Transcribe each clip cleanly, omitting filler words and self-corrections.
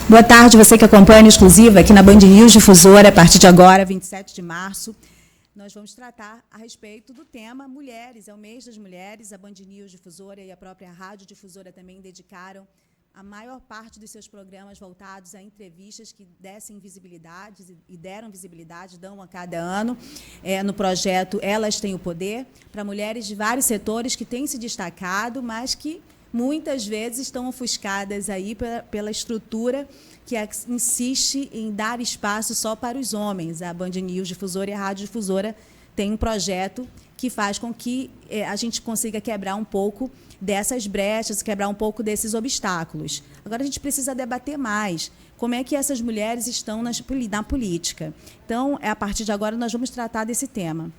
Boa tarde, você que acompanha a exclusiva aqui na Band News Difusora, a partir de agora, 27 de março. Nós vamos tratar a respeito do tema Mulheres, é o mês das mulheres. A Band News Difusora e a própria Rádio Difusora também dedicaram a maior parte dos seus programas voltados a entrevistas que dessem visibilidade e deram visibilidade, dão a cada ano, no projeto Elas Têm o Poder, para mulheres de vários setores que têm se destacado, mas que muitas vezes estão ofuscadas aí pela estrutura que insiste em dar espaço só para os homens. A Band News Difusora e a Rádio Difusora têm um projeto que faz com que a gente consiga quebrar um pouco dessas brechas, quebrar um pouco desses obstáculos. Agora, a gente precisa debater mais como é que essas mulheres estão na política. Então, a partir de agora, nós vamos tratar desse tema.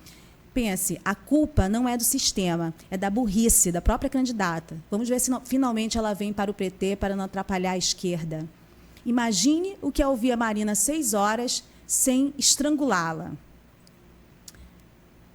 Pense, a culpa não é do sistema, é da burrice, da própria candidata. Vamos ver se finalmente ela vem para o PT para não atrapalhar a esquerda. Imagine o que é ouvir a Marina 6 horas sem estrangulá-la.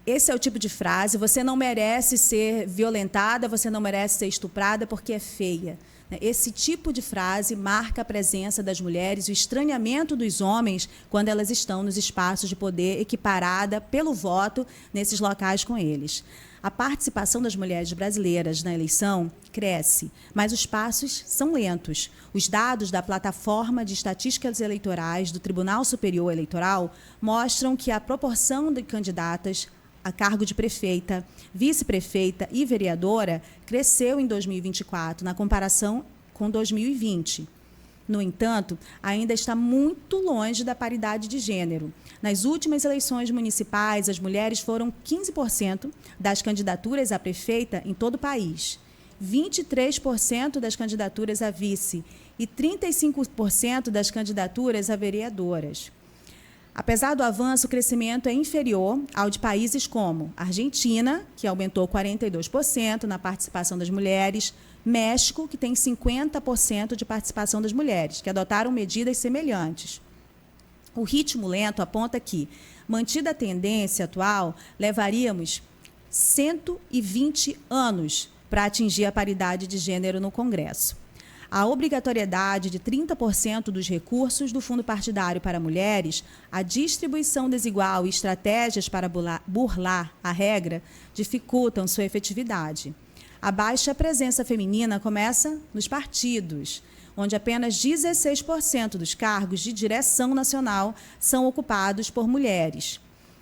Esse é o tipo de frase: você não merece ser violentada, você não merece ser estuprada porque é feia. Esse tipo de frase marca a presença das mulheres, o estranhamento dos homens quando elas estão nos espaços de poder, equiparada pelo voto nesses locais com eles. A participação das mulheres brasileiras na eleição cresce, mas os passos são lentos. Os dados da Plataforma de Estatísticas Eleitorais do Tribunal Superior Eleitoral mostram que a proporção de candidatas a cargo de prefeita, vice-prefeita e vereadora cresceu em 2024, na comparação com 2020. No entanto, ainda está muito longe da paridade de gênero. Nas últimas eleições municipais, as mulheres foram 15% das candidaturas a prefeita em todo o país, 23% das candidaturas a vice e 35% das candidaturas a vereadoras. Apesar do avanço, o crescimento é inferior ao de países como Argentina, que aumentou 42% na participação das mulheres, México, que tem 50% de participação das mulheres, que adotaram medidas semelhantes. O ritmo lento aponta que, mantida a tendência atual, levaríamos 120 anos para atingir a paridade de gênero no Congresso. A obrigatoriedade de 30% dos recursos do fundo partidário para mulheres, a distribuição desigual e estratégias para burlar a regra dificultam sua efetividade. A baixa presença feminina começa nos partidos, onde apenas 16% dos cargos de direção nacional são ocupados por mulheres.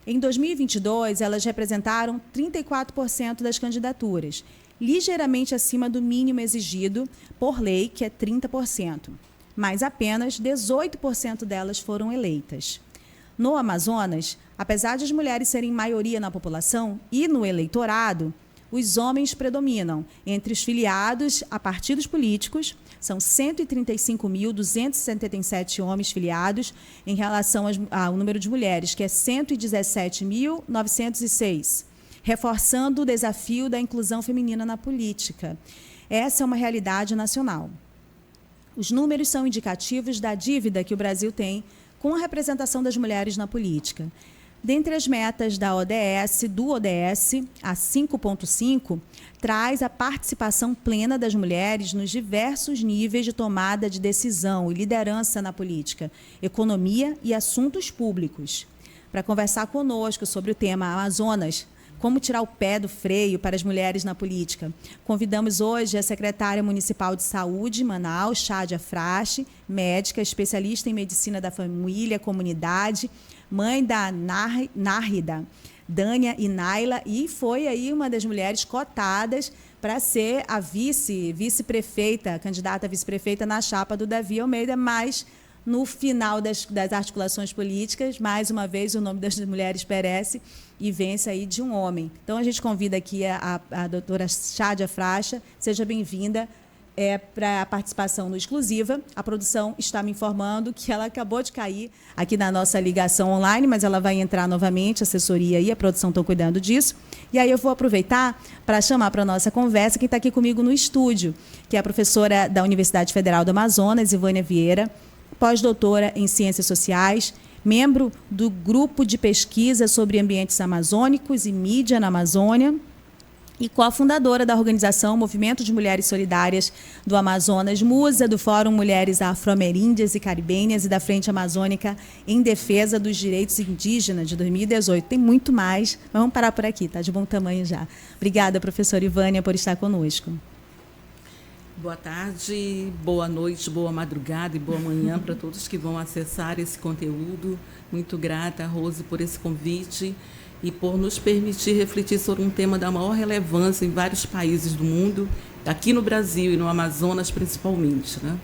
Em 2022, elas representaram 34% das candidaturas, ligeiramente acima do mínimo exigido por lei, que é 30%, mas apenas 18% delas foram eleitas. No Amazonas, apesar de as mulheres serem maioria na população e no eleitorado, os homens predominam. Entre os filiados a partidos políticos, são 135.277 homens filiados em relação ao número de mulheres, que é 117.906. Reforçando o desafio da inclusão feminina na política. Essa é uma realidade nacional. Os números são indicativos da dívida que o Brasil tem com a representação das mulheres na política. Dentre as metas do ODS, a 5.5, traz a participação plena das mulheres nos diversos níveis de tomada de decisão e liderança na política, economia e assuntos públicos. Para conversar conosco sobre o tema Amazonas, como tirar o pé do freio para as mulheres na política, convidamos hoje a secretária municipal de saúde, Manaus, Chádia Frache, médica, especialista em medicina da família, comunidade, mãe da Nárida, Dânia e Naila, e foi aí uma das mulheres cotadas para ser a vice-prefeita, candidata a vice-prefeita na chapa do Davi Almeida, mas no final das articulações políticas, mais uma vez, o nome das mulheres perece e vence aí de um homem. Então, a gente convida aqui a doutora Chádia Frache, seja bem-vinda para a participação no Exclusiva. A produção está me informando que ela acabou de cair aqui na nossa ligação online, mas ela vai entrar novamente, a assessoria e a produção estão cuidando disso. E aí eu vou aproveitar para chamar para a nossa conversa quem está aqui comigo no estúdio, que é a professora da Universidade Federal do Amazonas, Ivânia Vieira, pós-doutora em Ciências Sociais, membro do Grupo de Pesquisa sobre Ambientes Amazônicos e Mídia na Amazônia e cofundadora da organização Movimento de Mulheres Solidárias do Amazonas, musa do Fórum Mulheres Afro-Ameríndias e Caribenhas e da Frente Amazônica em Defesa dos Direitos Indígenas, de 2018. Tem muito mais, mas vamos parar por aqui, tá de bom tamanho já. Obrigada, professora Ivânia, por estar conosco. Boa tarde, boa noite, boa madrugada e boa manhã para todos que vão acessar esse conteúdo. Muito grata, Rose, por esse convite e por nos permitir refletir sobre um tema da maior relevância em vários países do mundo, aqui no Brasil e no Amazonas principalmente, né?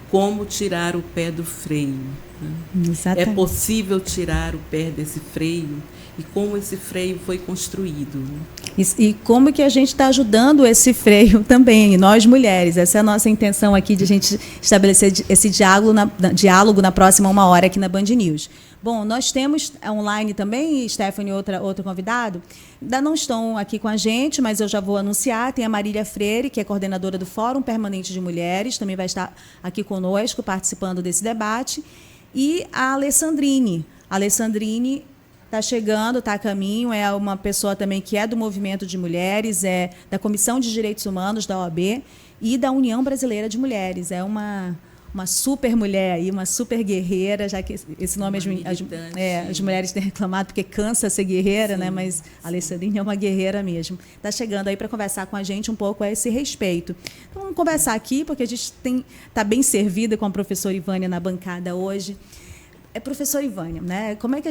Como tirar o pé do freio. Né? É possível tirar o pé desse freio e como esse freio foi construído. Né? E como que a gente está ajudando esse freio também, nós mulheres. Essa é a nossa intenção aqui, de a gente estabelecer esse diálogo na próxima 1 hora aqui na Band News. Bom, nós temos online também, Stephanie, outro convidado. Ainda não estão aqui com a gente, mas eu já vou anunciar. Tem a Marília Freire, que é coordenadora do Fórum Permanente de Mulheres, também vai estar aqui conosco, participando desse debate. E a Alessandrine. A Alessandrine está chegando, está a caminho, é uma pessoa também que é do Movimento de Mulheres, é da Comissão de Direitos Humanos da OAB e da União Brasileira de Mulheres. É uma super mulher aí, uma super guerreira, já que esse nome as mulheres têm reclamado porque cansa ser guerreira, sim, né? Mas a Alessandrine é uma guerreira mesmo. Está chegando aí para conversar com a gente um pouco a esse respeito. Então, vamos conversar aqui, porque a gente está bem servida com a professora Ivânia na bancada hoje. Professora Ivânia, né? Como é que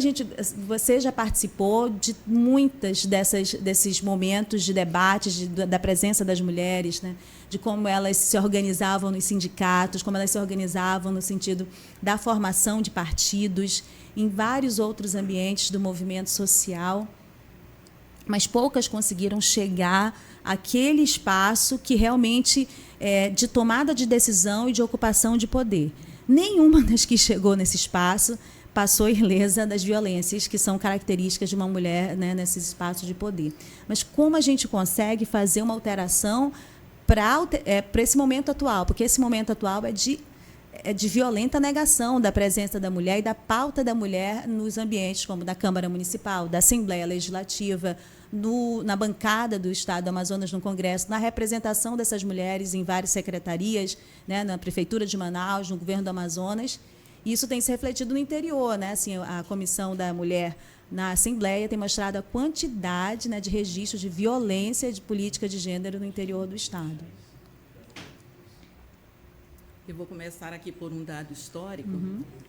você já participou de muitas desses momentos de debates, da presença das mulheres, né? De como elas se organizavam nos sindicatos, como elas se organizavam no sentido da formação de partidos, em vários outros ambientes do movimento social, mas poucas conseguiram chegar àquele espaço que realmente é de tomada de decisão e de ocupação de poder. Nenhuma das que chegou nesse espaço passou ilesa das violências que são características de uma mulher, né, nesses espaços de poder. Mas como a gente consegue fazer uma alteração para esse momento atual? Porque esse momento atual é de violenta negação da presença da mulher e da pauta da mulher nos ambientes como da Câmara Municipal, da Assembleia Legislativa, na bancada do Estado do Amazonas no Congresso, na representação dessas mulheres em várias secretarias, né, na Prefeitura de Manaus, no Governo do Amazonas. E isso tem se refletido no interior, né? Assim, a Comissão da Mulher na Assembleia tem mostrado a quantidade, né, de registros de violência de política de gênero no interior do Estado. Eu vou começar aqui por um dado histórico,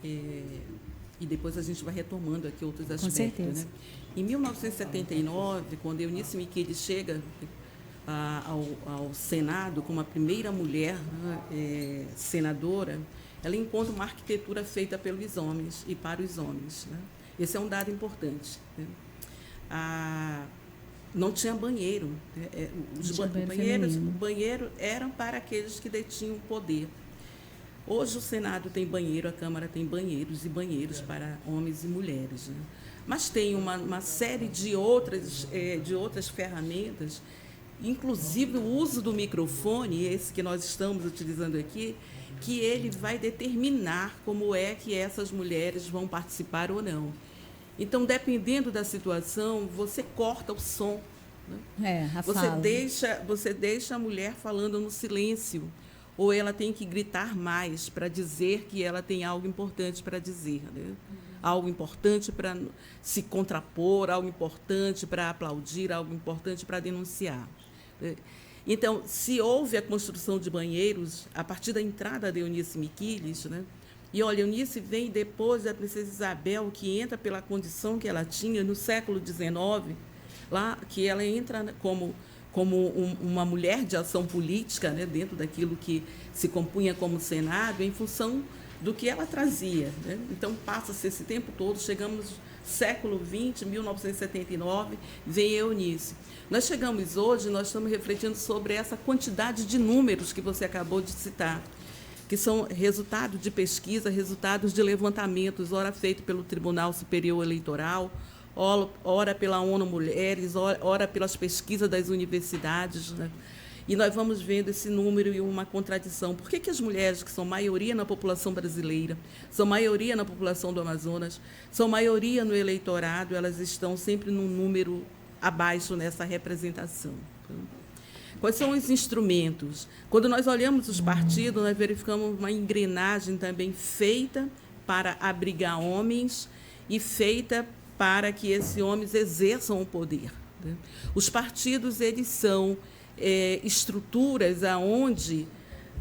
e depois a gente vai retomando aqui outros aspectos. Com certeza. Né? Em 1979, quando Eunice Miquiles chega ao Senado como a primeira mulher, né, senadora, ela encontra uma arquitetura feita pelos homens e para os homens. Né? Esse é um dado importante. Né? Não tinha banheiro. Né? Os banheiros eram para aqueles que detinham poder. Hoje o Senado tem banheiro, a Câmara tem banheiros e banheiros para homens e mulheres. Né? Mas tem uma série de outras ferramentas, inclusive o uso do microfone, esse que nós estamos utilizando aqui, que ele vai determinar como é que essas mulheres vão participar ou não. Então, dependendo da situação, você corta o som. Né? Você deixa a mulher falando no silêncio, ou ela tem que gritar mais para dizer que ela tem algo importante para dizer, né? Algo importante para se contrapor, algo importante para aplaudir, algo importante para denunciar. Né? Então, se houve a construção de banheiros a partir da entrada de Eunice Miquiles, né? E, olha, Eunice vem depois da princesa Isabel, que entra pela condição que ela tinha no século XIX, lá, que ela entra como uma mulher de ação política, né, dentro daquilo que se compunha como Senado, em função do que ela trazia. Né? Então, passa-se esse tempo todo, chegamos no século XX, 1979, vem Eunice. Nós chegamos hoje, nós estamos refletindo sobre essa quantidade de números que você acabou de citar, que são resultado de pesquisa, resultados de levantamentos, ora feito pelo Tribunal Superior Eleitoral, ora pela ONU Mulheres, ora pelas pesquisas das universidades, né? E nós vamos vendo esse número e uma contradição. Por que as mulheres, que são maioria na população brasileira, são maioria na população do Amazonas, são maioria no eleitorado, elas estão sempre num número abaixo nessa representação? Quais são os instrumentos? Quando nós olhamos os partidos, nós verificamos uma engrenagem também feita para abrigar homens e feita para que esses homens exerçam o poder, né? Os partidos, eles são estruturas onde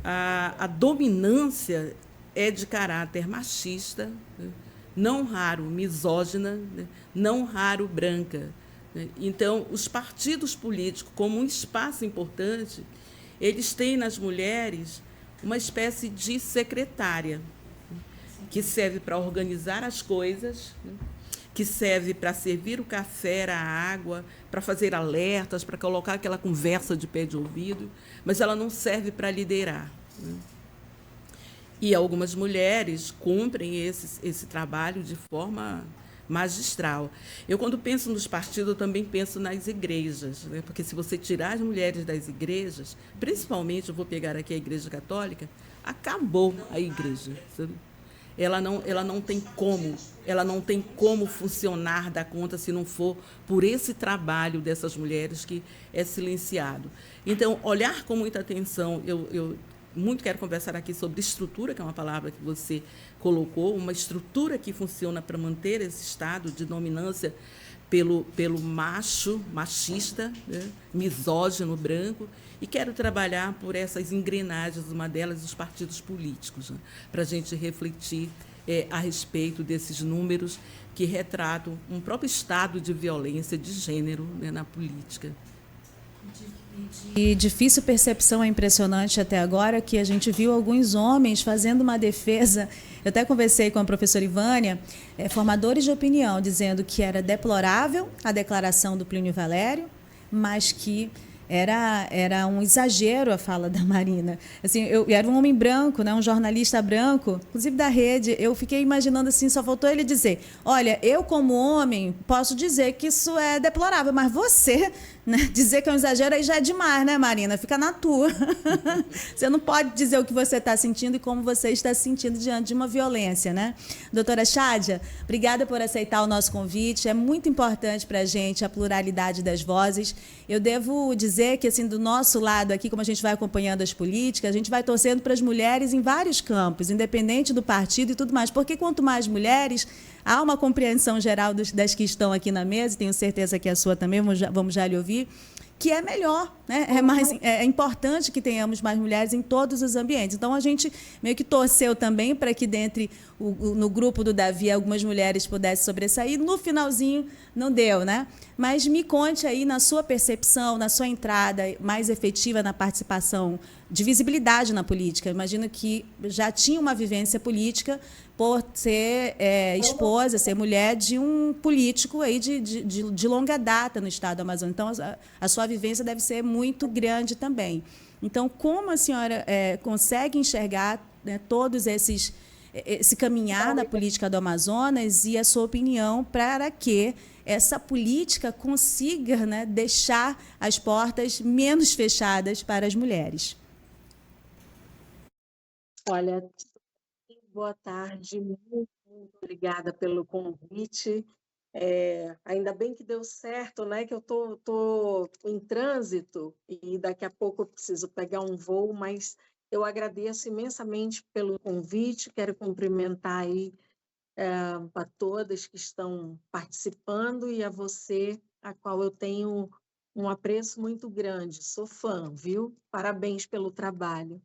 a dominância é de caráter machista, né? Não raro misógina, né? Não raro branca. Então, os partidos políticos, como um espaço importante, eles têm nas mulheres uma espécie de secretária, que serve para organizar as coisas, que serve para servir o café, a água, para fazer alertas, para colocar aquela conversa de pé de ouvido, mas ela não serve para liderar. E algumas mulheres cumprem esse trabalho de forma magistral. Eu, quando penso nos partidos, eu também penso nas igrejas, né? Porque se você tirar as mulheres das igrejas, principalmente, eu vou pegar aqui a Igreja Católica, acabou a igreja, sabe? Ela não tem como funcionar, dar conta, se não for por esse trabalho dessas mulheres que é silenciado. Então, olhar com muita atenção, eu muito quero conversar aqui sobre estrutura, que é uma palavra que você colocou, uma estrutura que funciona para manter esse estado de dominância pelo machista, né, misógino, branco, e quero trabalhar por essas engrenagens, uma delas os partidos políticos, né, para a gente refletir a respeito desses números que retratam um próprio estado de violência de gênero, né, na política. E difícil percepção, é impressionante até agora que a gente viu alguns homens fazendo uma defesa. Eu até conversei com a professora Ivânia, formadores de opinião, dizendo que era deplorável a declaração do Plínio Valério, mas que era um exagero a fala da Marina. Assim, eu era um homem branco, né, um jornalista branco, inclusive da Rede. Eu fiquei imaginando assim, só faltou ele dizer: olha, eu como homem posso dizer que isso é deplorável, mas você, né, dizer que é um exagero aí já é demais, né, Marina? Fica na tua. Você não pode dizer o que você está sentindo e como você está se sentindo diante de uma violência, né? Doutora Chádia, obrigada por aceitar o nosso convite. É muito importante para a gente a pluralidade das vozes. Eu devo dizer que, assim, do nosso lado aqui, como a gente vai acompanhando as políticas, a gente vai torcendo para as mulheres em vários campos, independente do partido e tudo mais, porque quanto mais mulheres, há uma compreensão geral das que estão aqui na mesa, e tenho certeza que a sua também, vamos já lhe ouvir, que é melhor, né? É importante que tenhamos mais mulheres em todos os ambientes. Então, a gente meio que torceu também para que, no grupo do Davi, algumas mulheres pudessem sobressair. No finalzinho, não deu, né? Mas me conte aí, na sua percepção, na sua entrada mais efetiva na participação de visibilidade na política. Imagino que já tinha uma vivência política por ser esposa, ser mulher de um político aí de longa data no estado do Amazonas. Então, a sua vivência deve ser muito grande também. Então, como a senhora consegue enxergar, né, todos esse caminhar da política do Amazonas e a sua opinião para que essa política consiga, né, deixar as portas menos fechadas para as mulheres? Olha, boa tarde, muito obrigada pelo convite. Ainda bem que deu certo, né? Que eu tô em trânsito e daqui a pouco eu preciso pegar um voo, mas eu agradeço imensamente pelo convite. Quero cumprimentar aí a todas que estão participando e a você, a qual eu tenho um apreço muito grande. Sou fã, viu? Parabéns pelo trabalho.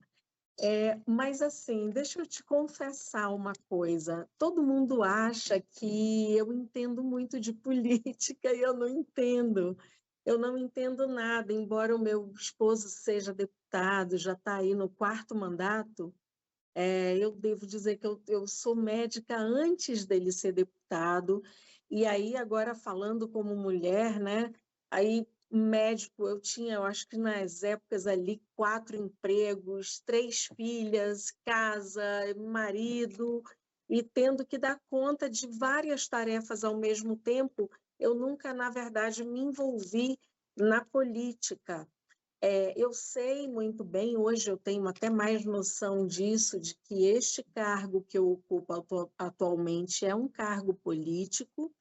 Mas assim, deixa eu te confessar uma coisa. Todo mundo acha que eu entendo muito de política e eu não entendo. Eu não entendo nada, embora o meu esposo seja deputado, já está aí no 4º mandato. Eu devo dizer que eu sou médica antes dele ser deputado, e aí agora falando como mulher, né? Aí médico, eu acho que nas épocas ali, 4 empregos, 3 filhas, casa, marido, e tendo que dar conta de várias tarefas ao mesmo tempo, eu nunca, na verdade, me envolvi na política. Eu sei muito bem, hoje eu tenho até mais noção disso, de que este cargo que eu ocupo atualmente é um cargo político,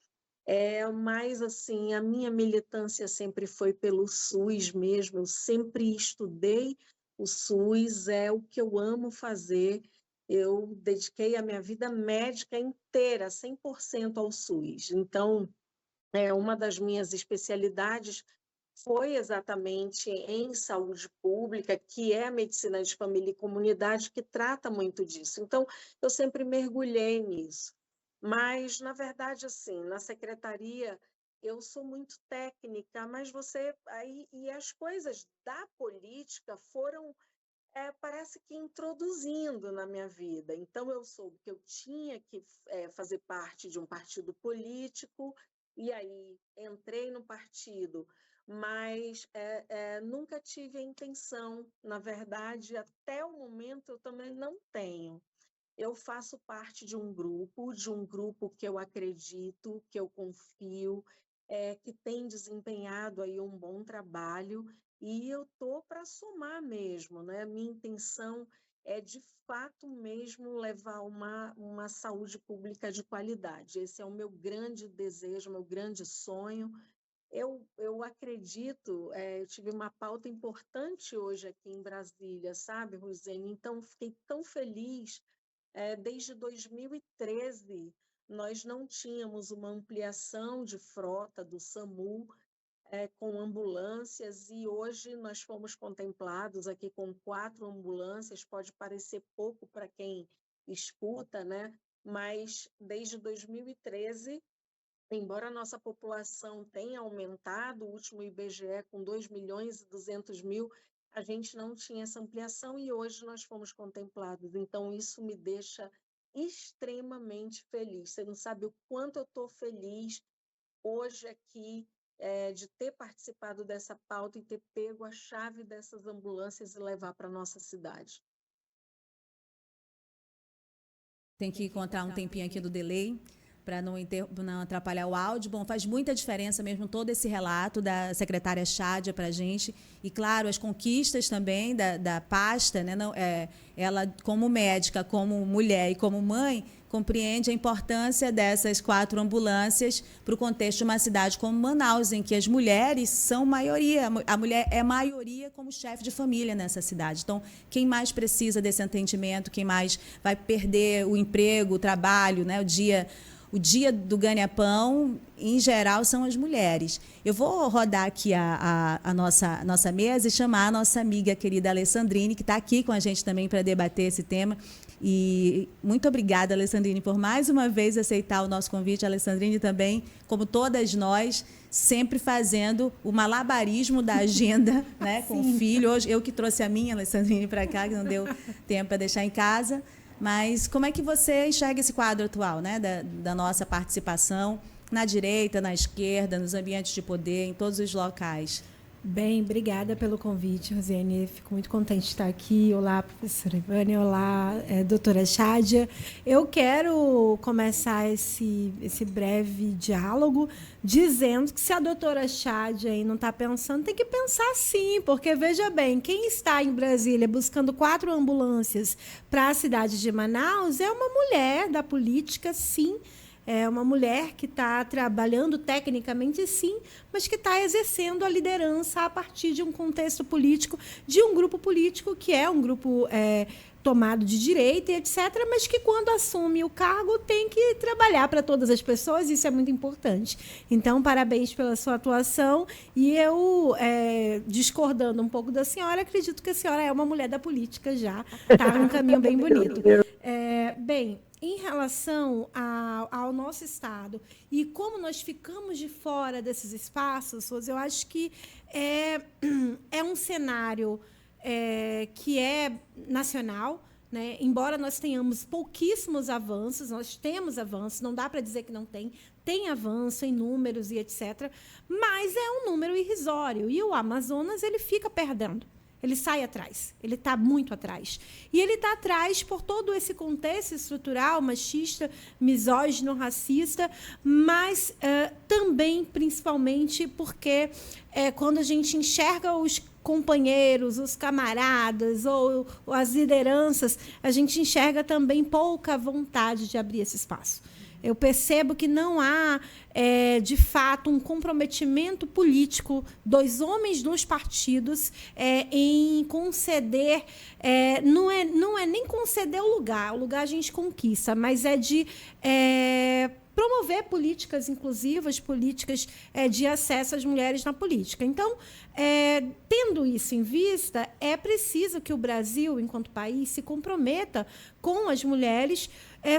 Mas, assim, a minha militância sempre foi pelo SUS mesmo, eu sempre estudei o SUS, é o que eu amo fazer. Eu dediquei a minha vida médica inteira, 100% ao SUS. Então, uma das minhas especialidades foi exatamente em saúde pública, que é a medicina de família e comunidade, que trata muito disso. Então, eu sempre mergulhei nisso. Mas, na verdade, assim, na secretaria, eu sou muito técnica, mas e as coisas da política foram, parece que introduzindo na minha vida. Então, eu soube que eu tinha que fazer parte de um partido político, e aí entrei no partido, mas nunca tive a intenção, na verdade, até o momento eu também não tenho. Eu faço parte de um grupo que eu acredito, que eu confio, que tem desempenhado aí um bom trabalho, e eu estou para somar mesmo, né? Minha intenção é, de fato mesmo, levar uma saúde pública de qualidade. Esse é o meu grande desejo, meu grande sonho. Eu acredito, eu tive uma pauta importante hoje aqui em Brasília, sabe, Rosane? Então, fiquei tão feliz. Desde 2013, nós não tínhamos uma ampliação de frota do SAMU, com ambulâncias, e hoje nós fomos contemplados aqui com 4 ambulâncias. Pode parecer pouco para quem escuta, né? Mas desde 2013, embora a nossa população tenha aumentado, o último IBGE com 2.200.000, a gente não tinha essa ampliação, e hoje nós fomos contemplados. Então, isso me deixa extremamente feliz. Você não sabe o quanto eu estou feliz hoje aqui, de ter participado dessa pauta e ter pego a chave dessas ambulâncias e levar para a nossa cidade. Tem que encontrar um tempinho aqui do delay para não atrapalhar o áudio. Bom, faz muita diferença mesmo todo esse relato da secretária Chádia para a gente. E, claro, as conquistas também da pasta, né? Ela, como médica, como mulher e como mãe, compreende a importância dessas 4 ambulâncias para o contexto de uma cidade como Manaus, em que as mulheres são maioria. A mulher é maioria como chefe de família nessa cidade. Então, quem mais precisa desse atendimento, quem mais vai perder o emprego, o trabalho, né? O dia do ganha-pão, em geral, são as mulheres. Eu vou rodar aqui a nossa mesa e chamar a nossa amiga querida Alessandrine, que está aqui com a gente também para debater esse tema. E muito obrigada, Alessandrine, por mais uma vez aceitar o nosso convite. A Alessandrine também, como todas nós, sempre fazendo o malabarismo da agenda, né, com o filho. Hoje, eu que trouxe a minha, Alessandrine, para cá, que não deu tempo para deixar em casa. Mas como é que você enxerga esse quadro atual, né, da nossa participação na direita, na esquerda, nos ambientes de poder, em todos os locais? Bem, obrigada pelo convite, Rosiane. Fico muito contente de estar aqui. Olá, professora Ivânia. Olá, doutora Chádia. Eu quero começar esse breve diálogo dizendo que, se a doutora Chádia aí não está pensando, tem que pensar sim, porque, veja bem, quem está em Brasília buscando 4 ambulâncias para a cidade de Manaus é uma mulher da política, sim. É uma mulher que está trabalhando tecnicamente, sim, mas que está exercendo a liderança a partir de um contexto político, de um grupo político que é um grupo tomado de direita e etc., mas que, quando assume o cargo, tem que trabalhar para todas as pessoas. Isso é muito importante. Então, parabéns pela sua atuação. E eu, discordando um pouco da senhora, acredito que a senhora é uma mulher da política já, está num caminho bem bonito. Bem, em relação ao nosso Estado e como nós ficamos de fora desses espaços, eu acho que é um cenário que é nacional, né? Embora nós tenhamos pouquíssimos avanços, nós temos avanços, não dá para dizer que não tem avanço em números e etc., mas é um número irrisório, e o Amazonas ele fica perdendo. Ele sai atrás, ele está muito atrás. E ele está atrás por todo esse contexto estrutural, machista, misógino, racista, mas também, principalmente, porque quando a gente enxerga os companheiros, os camaradas ou as lideranças, a gente enxerga também pouca vontade de abrir esse espaço. Eu percebo que não há, de fato, um comprometimento político dos homens nos partidos em conceder, não é nem conceder o lugar a gente conquista, mas é de promover políticas inclusivas, políticas de acesso às mulheres na política. Então, tendo isso em vista, é preciso que o Brasil, enquanto país, se comprometa com as mulheres,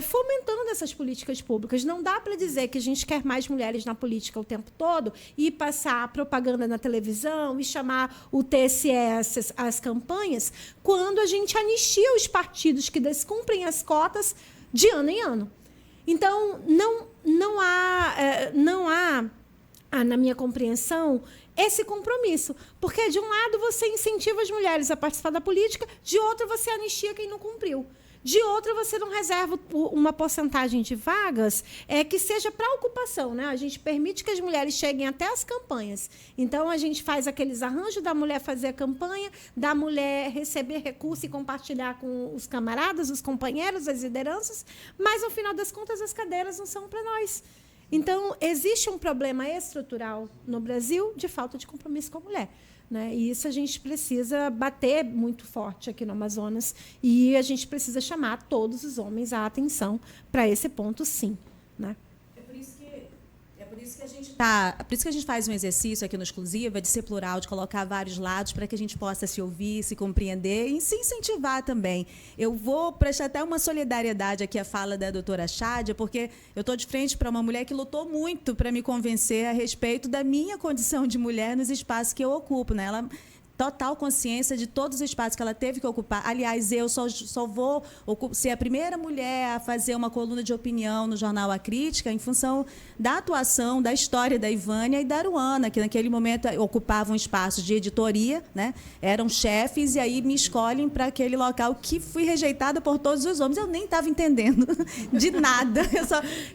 fomentando essas políticas públicas. Não dá para dizer que a gente quer mais mulheres na política o tempo todo e passar propaganda na televisão e chamar o TSE às campanhas, quando a gente anistia os partidos que descumprem as cotas de ano em ano. Então, não há, na minha compreensão, esse compromisso. Porque, de um lado, você incentiva as mulheres a participar da política, de outro, você anistia quem não cumpriu. De outra, você não reserva uma porcentagem de vagas que seja para ocupação, né? A gente permite que as mulheres cheguem até as campanhas. Então, a gente faz aqueles arranjos da mulher fazer a campanha, da mulher receber recurso e compartilhar com os camaradas, os companheiros, as lideranças, mas, no final das contas, as cadeiras não são para nós. Então, existe um problema estrutural no Brasil de falta de compromisso com a mulher. Né? E isso a gente precisa bater muito forte aqui no Amazonas e a gente precisa chamar todos os homens à atenção para esse ponto, sim. Né? Por isso que a gente faz um exercício aqui no Exclusiva de ser plural, de colocar vários lados para que a gente possa se ouvir, se compreender e se incentivar também. Eu vou prestar até uma solidariedade aqui à fala da doutora Chádia, porque eu estou de frente para uma mulher que lutou muito para me convencer a respeito da minha condição de mulher nos espaços que eu ocupo. Né? Ela total consciência de todos os espaços que ela teve que ocupar. Aliás, eu só vou ser a primeira mulher a fazer uma coluna de opinião no jornal A Crítica em função da atuação, da história da Ivânia e da Aruana, que naquele momento ocupavam espaços de editoria, né? Eram chefes, e aí me escolhem para aquele local que fui rejeitada por todos os homens. Eu nem estava entendendo de nada.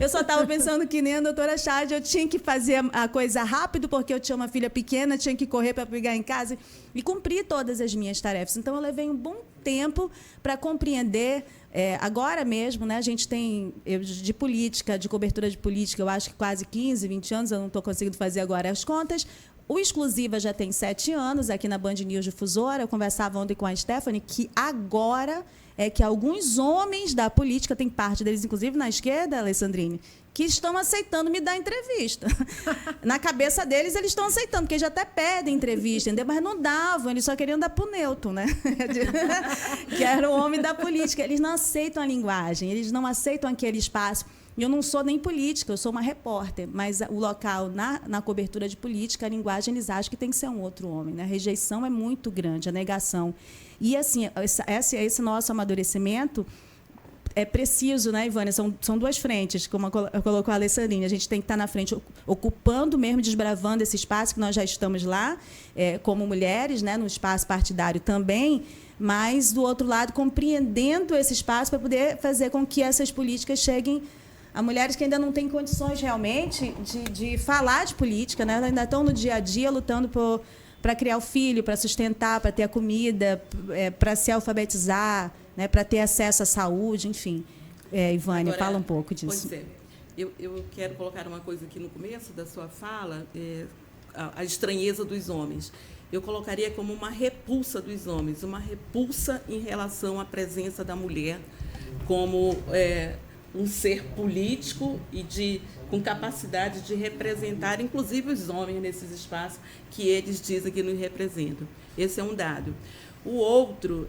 Eu só estava pensando que nem a doutora Chádia, eu tinha que fazer a coisa rápido, porque eu tinha uma filha pequena, tinha que correr para pegar em casa e cumprir todas as minhas tarefas. Então, eu levei um bom tempo para compreender. Agora mesmo, né, a gente tem, de política, de cobertura de política, eu acho que quase 15, 20 anos, eu não estou conseguindo fazer agora as contas. O Exclusiva já tem 7 anos, aqui na Band News Difusora. Eu conversava ontem com a Stephanie, que agora é que alguns homens da política, tem parte deles, inclusive, na esquerda, Alessandrine, que estão aceitando me dar entrevista. Na cabeça deles, eles estão aceitando, porque eles já até pedem entrevista, entendeu? Mas não davam, eles só queriam dar para o Newton, né? Que era o homem da política. Eles não aceitam a linguagem, eles não aceitam aquele espaço. E eu não sou nem política, eu sou uma repórter, mas o local, na cobertura de política, a linguagem, eles acham que tem que ser um outro homem. Né? A rejeição é muito grande, a negação. E, assim, esse nosso amadurecimento é preciso, né, Ivânia? São duas frentes, como colocou a Alessandrine. A gente tem que estar na frente, ocupando mesmo, desbravando esse espaço, que nós já estamos lá, como mulheres, né, no espaço partidário também, mas, do outro lado, compreendendo esse espaço para poder fazer com que essas políticas cheguem a mulheres que ainda não têm condições realmente de falar de política, né? Ainda estão no dia a dia lutando para criar o filho, para sustentar, para ter a comida, para se alfabetizar, né? Para ter acesso à saúde, enfim. Ivânia, Agora, fala um pouco disso. Pois é. Eu quero colocar uma coisa aqui no começo da sua fala, a estranheza dos homens. Eu colocaria como uma repulsa dos homens, uma repulsa em relação à presença da mulher como um ser político e com capacidade de representar, inclusive, os homens nesses espaços que eles dizem que nos representam. Esse é um dado. O outro,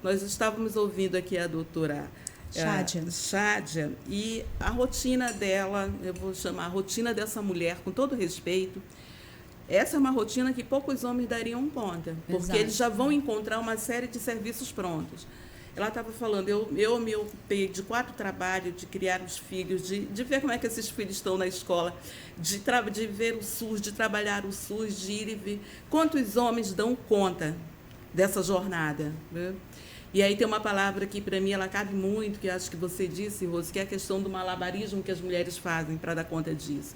nós estávamos ouvindo aqui a doutora Chádia, e a rotina dela, eu vou chamar a rotina dessa mulher, com todo respeito, essa é uma rotina que poucos homens dariam conta, porque Exato. Eles já vão encontrar uma série de serviços prontos. Ela estava falando, eu me ocupei de 4 trabalhos, de criar os filhos, de ver como é que esses filhos estão na escola, de ver o SUS, de trabalhar o SUS, de ir e ver quantos homens dão conta dessa jornada. Né? E aí tem uma palavra que, para mim, ela cabe muito, que acho que você disse, Rose, que é a questão do malabarismo que as mulheres fazem para dar conta disso.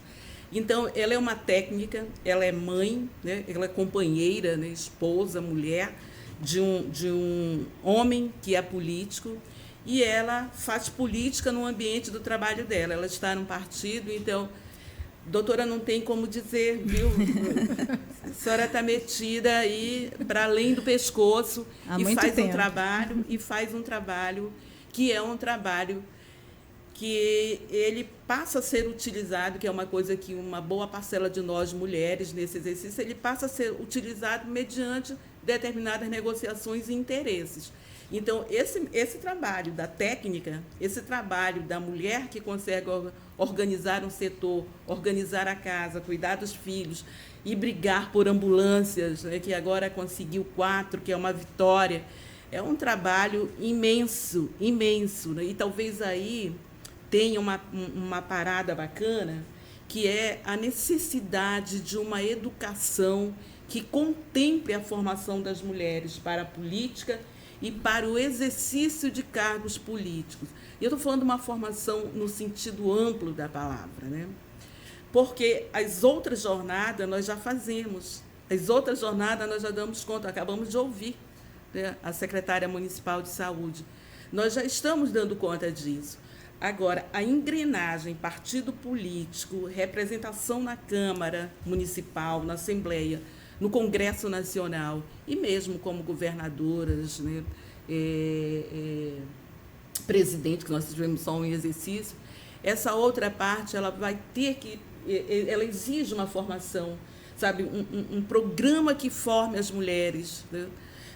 Então, ela é uma técnica, ela é mãe, né? Ela é companheira, né? Esposa, mulher, de um homem que é político, e ela faz política no ambiente do trabalho dela. Ela está num partido, então, doutora, não tem como dizer, viu? A senhora está metida aí para além do pescoço e faz um trabalho que é um trabalho que ele passa a ser utilizado, que é uma coisa que uma boa parcela de nós, mulheres, nesse exercício, ele passa a ser utilizado mediante determinadas negociações e interesses. Então, esse trabalho da técnica, esse trabalho da mulher que consegue organizar um setor, organizar a casa, cuidar dos filhos e brigar por ambulâncias, né, que agora conseguiu 4, que é uma vitória, é um trabalho imenso, imenso. Né? E talvez aí tenha uma parada bacana, que é a necessidade de uma educação que contemple a formação das mulheres para a política e para o exercício de cargos políticos. E eu estou falando de uma formação no sentido amplo da palavra, né? Porque as outras jornadas nós já fazemos, as outras jornadas nós já damos conta, acabamos de ouvir, né, a secretária municipal de saúde. Nós já estamos dando conta disso. Agora, a engrenagem, partido político, representação na Câmara Municipal, na Assembleia, no Congresso Nacional, e mesmo como governadoras, né, presidente, que nós tivemos só um exercício, essa outra parte ela vai ter que, ela exige uma formação, sabe, um programa que forme as mulheres, né?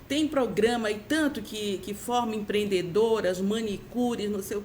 Tem programa, e tanto que forma empreendedoras, manicures, não sei o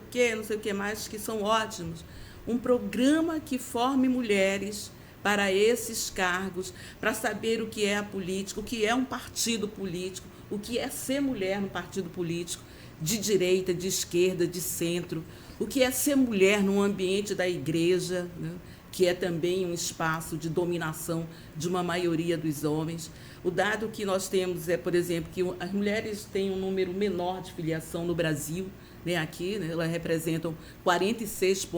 que mais, que são ótimos. Um programa que forme mulheres para esses cargos, para saber o que é a política, o que é um partido político, o que é ser mulher no partido político, de direita, de esquerda, de centro, o que é ser mulher no ambiente da igreja, né, que é também um espaço de dominação de uma maioria dos homens. O dado que nós temos é, por exemplo, que as mulheres têm um número menor de filiação no Brasil, né, aqui, né, elas representam 46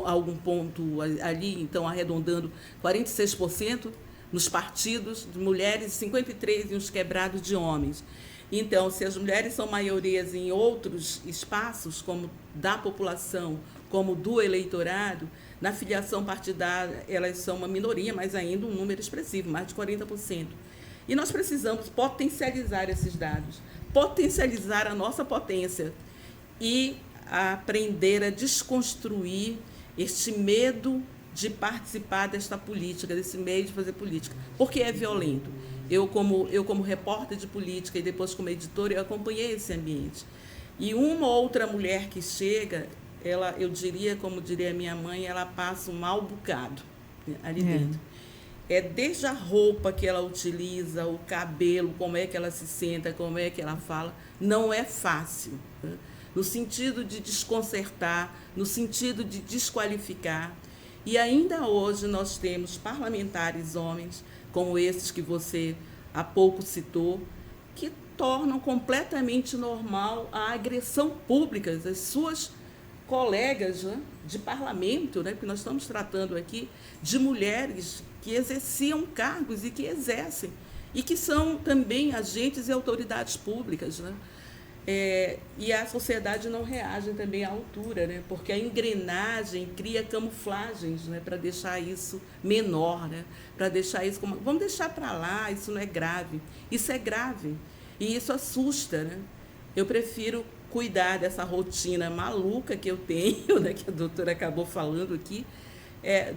algum ponto ali, então arredondando 46% nos partidos de mulheres, 53% em uns quebrados de homens. Então, se as mulheres são maiorias em outros espaços, como da população, como do eleitorado, na filiação partidária elas são uma minoria, mas ainda um número expressivo, mais de 40%. E nós precisamos potencializar esses dados, potencializar a nossa potência e aprender a desconstruir este medo de participar desta política, desse meio de fazer política, porque é violento. Eu como repórter de política e depois como editora, eu acompanhei esse ambiente. E uma outra mulher que chega, ela, eu diria, como diria minha mãe, ela passa um mau bocado, né, ali dentro. É desde a roupa que ela utiliza, o cabelo, como é que ela se senta, como é que ela fala, não é fácil, né? No sentido de desconcertar, no sentido de desqualificar. E ainda hoje nós temos parlamentares homens, como esses que você há pouco citou, que tornam completamente normal a agressão pública das suas colegas, né, de parlamento, né, porque nós estamos tratando aqui de mulheres que exerciam cargos e que exercem, e que são também agentes e autoridades públicas, né? E a sociedade não reage também à altura, né? Porque a engrenagem cria camuflagens, né? Para deixar isso menor, né? Para deixar isso como... Vamos deixar para lá, isso não é grave. Isso é grave e isso assusta, né? Eu prefiro cuidar dessa rotina maluca que eu tenho, né? Que a doutora acabou falando aqui,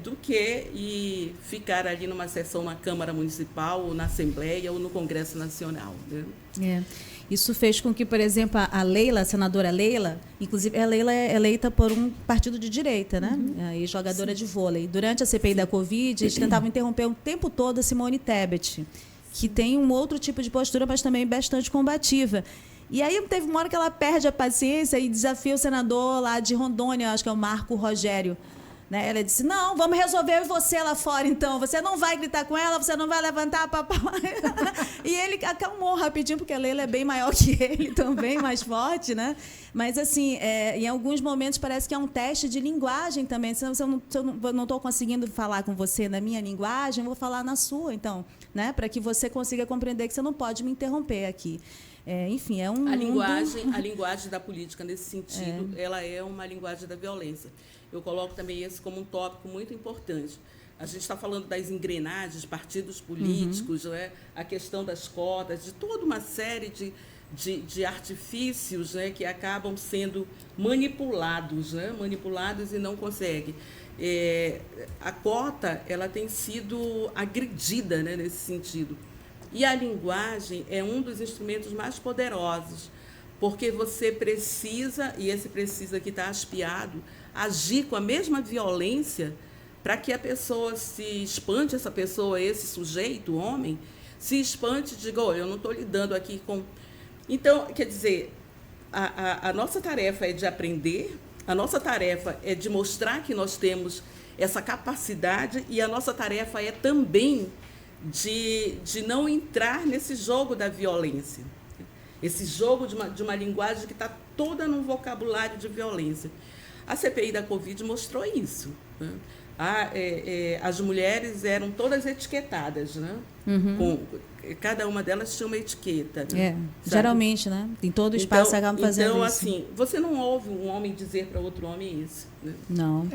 do que ficar ali numa sessão na Câmara Municipal, ou na Assembleia, ou no Congresso Nacional, né? Isso fez com que, por exemplo, a Leila, a senadora Leila, inclusive a Leila é eleita por um partido de direita, né? E jogadora de vôlei. Durante a CPI da Covid, eles tentavam interromper o tempo todo a Simone Tebet, que tem um outro tipo de postura, mas também bastante combativa. E aí teve uma hora que ela perde a paciência e desafia o senador lá de Rondônia, acho que é o Marco Rogério, né? Ela disse, não, vamos resolver eu e você lá fora, então. Você não vai gritar com ela, você não vai levantar a papai. E ele acalmou rapidinho, porque a Leila é bem maior que ele também, mais forte, né? Mas, assim, em alguns momentos parece que é um teste de linguagem também. Se eu não estou conseguindo falar com você na minha linguagem, eu vou falar na sua, então, né? Para que você consiga compreender que você não pode me interromper aqui. Enfim, é a linguagem da política nesse sentido, ela é uma linguagem da violência. Eu coloco também esse como um tópico muito importante. A gente está falando das engrenagens, partidos políticos, né? A questão das cotas, de toda uma série de artifícios, né? Que acabam sendo manipulados, né? Manipulados e não conseguem. A cota, ela tem sido agredida, né? Nesse sentido. E a linguagem é um dos instrumentos mais poderosos, porque você precisa, e esse precisa que está aspiado, agir com a mesma violência para que a pessoa se espante, essa pessoa, esse sujeito, o homem, se espante e diga, olha, eu não estou lidando aqui com... Então, quer dizer, a nossa tarefa é de aprender, a nossa tarefa é de mostrar que nós temos essa capacidade e a nossa tarefa é também de não entrar nesse jogo da violência, esse jogo de uma linguagem que está toda num vocabulário de violência. A CPI da Covid mostrou isso, né? As mulheres eram todas etiquetadas, né? Cada uma delas tinha uma etiqueta. Né? Geralmente, né? Em todo espaço acabam fazendo então, isso. Então, assim, você não ouve um homem dizer para outro homem isso. Né? Não.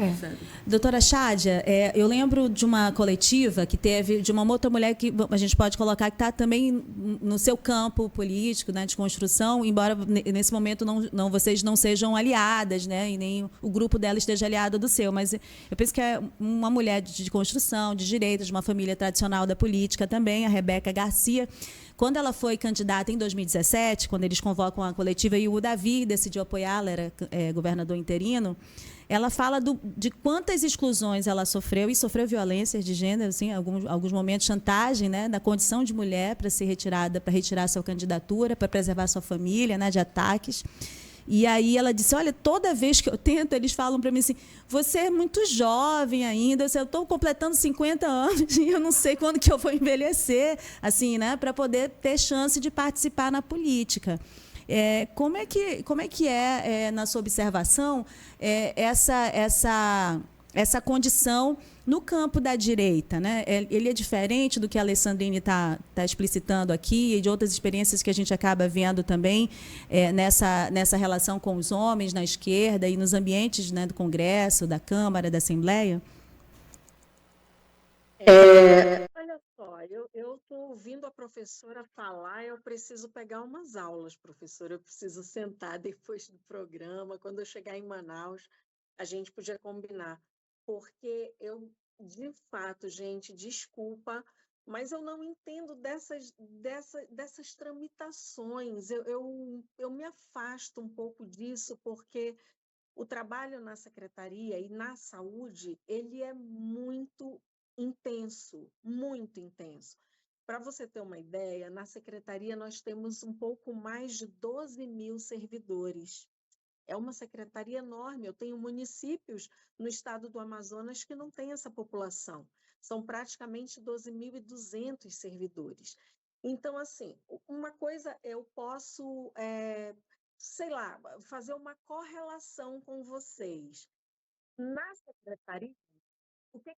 Doutora Chádia, eu lembro de uma coletiva que teve, de uma outra mulher que a gente pode colocar que está também no seu campo político, né, de construção, embora nesse momento vocês não sejam aliadas, né, e nem o grupo dela esteja aliado do seu, mas eu penso que é uma mulher de construção, de direita, de uma família tradicional da política também, a Rebeca Garcia. Quando ela foi candidata em 2017, quando eles convocam a coletiva e o Davi decidiu apoiá-la, era governador interino, ela fala de quantas exclusões ela sofreu, e sofreu violências de gênero, assim, alguns momentos, chantagem, né, da condição de mulher para ser retirada, para retirar sua candidatura, para preservar sua família, né, de ataques. E aí ela disse, olha, toda vez que eu tento, eles falam para mim assim, você é muito jovem ainda, eu estou completando 50 anos e eu não sei quando que eu vou envelhecer, assim, né, para poder ter chance de participar na política. Como é que na sua observação, essa condição no campo da direita, né? Ele é diferente do que a Alessandrine está explicitando aqui e de outras experiências que a gente acaba vendo também nessa relação com os homens na esquerda e nos ambientes, né, do Congresso, da Câmara, da Assembleia? Olha só, eu estou ouvindo a professora falar, eu preciso pegar umas aulas, professora, eu preciso sentar depois do programa, quando eu chegar em Manaus, a gente podia combinar, porque eu, de fato, gente, desculpa, mas eu não entendo dessas tramitações, eu me afasto um pouco disso, porque o trabalho na secretaria e na saúde, ele é muito intenso, muito intenso. Para você ter uma ideia, na secretaria nós temos um pouco mais de 12.000 servidores. É uma secretaria enorme. Eu tenho municípios no estado do Amazonas que não têm essa população. São praticamente 12.200 servidores. Então, assim, uma coisa eu posso, sei lá, fazer uma correlação com vocês. Na secretaria, o que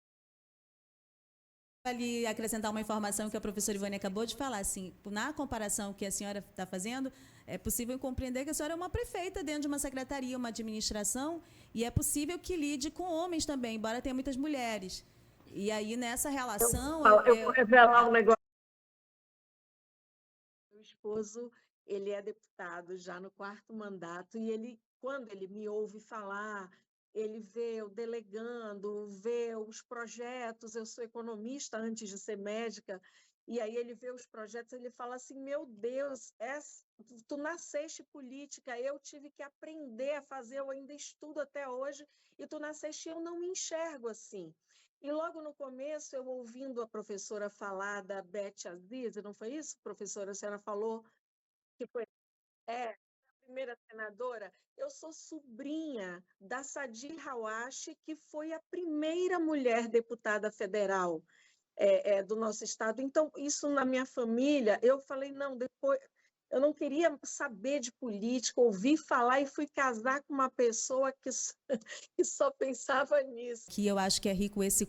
Ali acrescentar uma informação que a professora Ivone acabou de falar, assim, na comparação que a senhora está fazendo, é possível compreender que a senhora é uma prefeita dentro de uma secretaria, uma administração, e é possível que lide com homens também, embora tenha muitas mulheres. E aí, nessa relação... Eu vou revelar um negócio. Meu esposo, ele é deputado já no 4º mandato, e quando ele me ouve falar... Ele vê eu delegando, vê os projetos, eu sou economista antes de ser médica, e aí ele vê os projetos, ele fala assim, meu Deus, tu nasceste política, eu tive que aprender a fazer, eu ainda estudo até hoje, e tu nasceste, eu não me enxergo assim. E logo no começo, eu ouvindo a professora falar da Beth Aziz, não foi isso, professora? A senhora falou que foi... primeira senadora, eu sou sobrinha da Sadi Hawashi, que foi a primeira mulher deputada federal do nosso estado. Então, isso na minha família, eu falei, não, depois... Eu não queria saber de política, ouvi falar e fui casar com uma pessoa que só pensava nisso. Que eu acho que é rico essa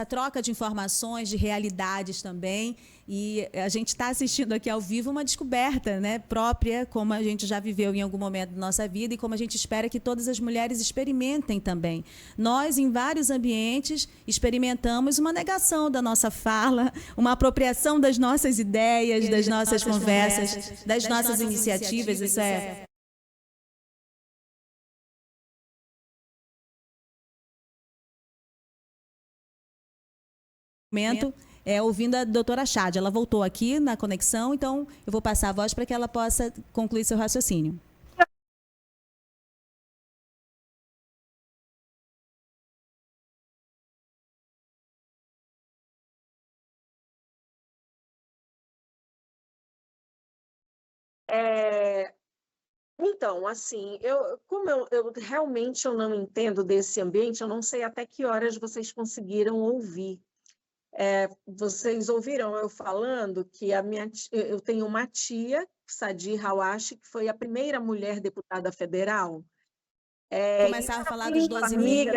troca de informações, de realidades também. E a gente está assistindo aqui ao vivo uma descoberta, né, própria, como a gente já viveu em algum momento da nossa vida e como a gente espera que todas as mulheres experimentem também. Nós, em vários ambientes, experimentamos uma negação da nossa fala, uma apropriação das nossas ideias, das nossas conversas, das nossas iniciativas. Isso é... ouvindo a doutora Chádia. Ela voltou aqui na conexão, então eu vou passar a voz para que ela possa concluir seu raciocínio. Então, assim, como eu realmente não entendo desse ambiente, eu não sei até que horas vocês conseguiram ouvir. Vocês ouviram eu falando que eu tenho uma tia, Sadi Hawashi, que foi a primeira mulher deputada federal. Começar a falar dos 12 mil.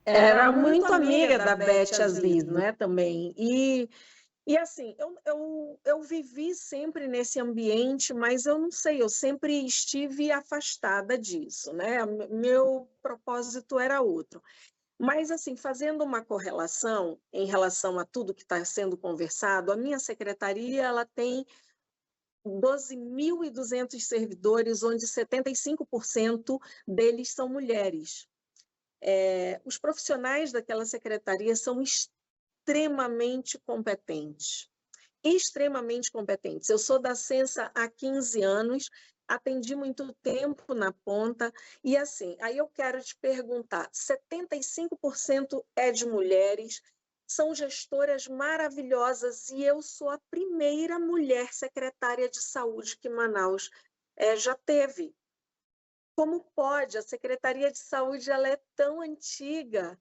Era muito amiga da Beth Assis, né, também. E assim, eu vivi sempre nesse ambiente, mas eu não sei, eu sempre estive afastada disso, né? Meu propósito era outro. Mas, assim, fazendo uma correlação em relação a tudo que está sendo conversado, a minha secretaria ela tem 12.200 servidores, onde 75% deles são mulheres. Os profissionais daquela secretaria são extremamente competentes. Extremamente competentes. Eu sou da Censa há 15 anos, atendi muito tempo na ponta, e assim, aí eu quero te perguntar, 75% é de mulheres, são gestoras maravilhosas, e eu sou a primeira mulher secretária de saúde que Manaus já teve. Como pode? A Secretaria de Saúde ela é tão antiga,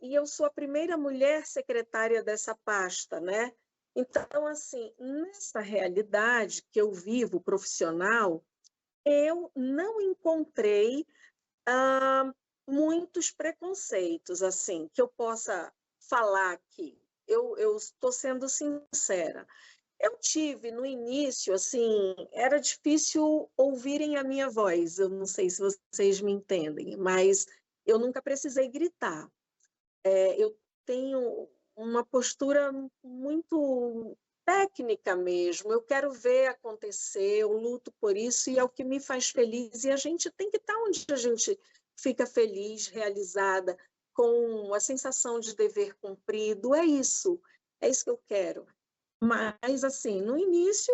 e eu sou a primeira mulher secretária dessa pasta, né? Então, assim, nessa realidade que eu vivo profissional, eu não encontrei muitos preconceitos, assim, que eu possa falar aqui. Eu estou sendo sincera. Eu tive, no início, assim, era difícil ouvirem a minha voz. Eu não sei se vocês me entendem, mas eu nunca precisei gritar. Eu tenho uma postura muito técnica mesmo, eu quero ver acontecer, eu luto por isso e é o que me faz feliz, e a gente tem que estar onde a gente fica feliz, realizada, com a sensação de dever cumprido, é isso que eu quero. Mas, assim, no início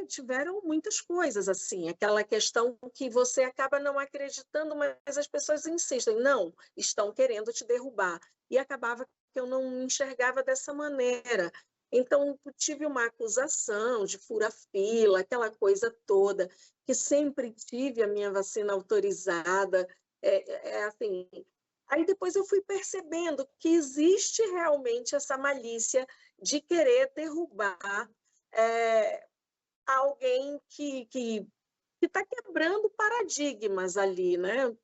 tiveram muitas coisas, assim, aquela questão que você acaba não acreditando, mas as pessoas insistem, não, estão querendo te derrubar. E acabava que eu não enxergava dessa maneira. Então, tive uma acusação de fura-fila, aquela coisa toda, que sempre tive a minha vacina autorizada, assim... Aí depois eu fui percebendo que existe realmente essa malícia de querer derrubar alguém que está quebrando paradigmas ali, né?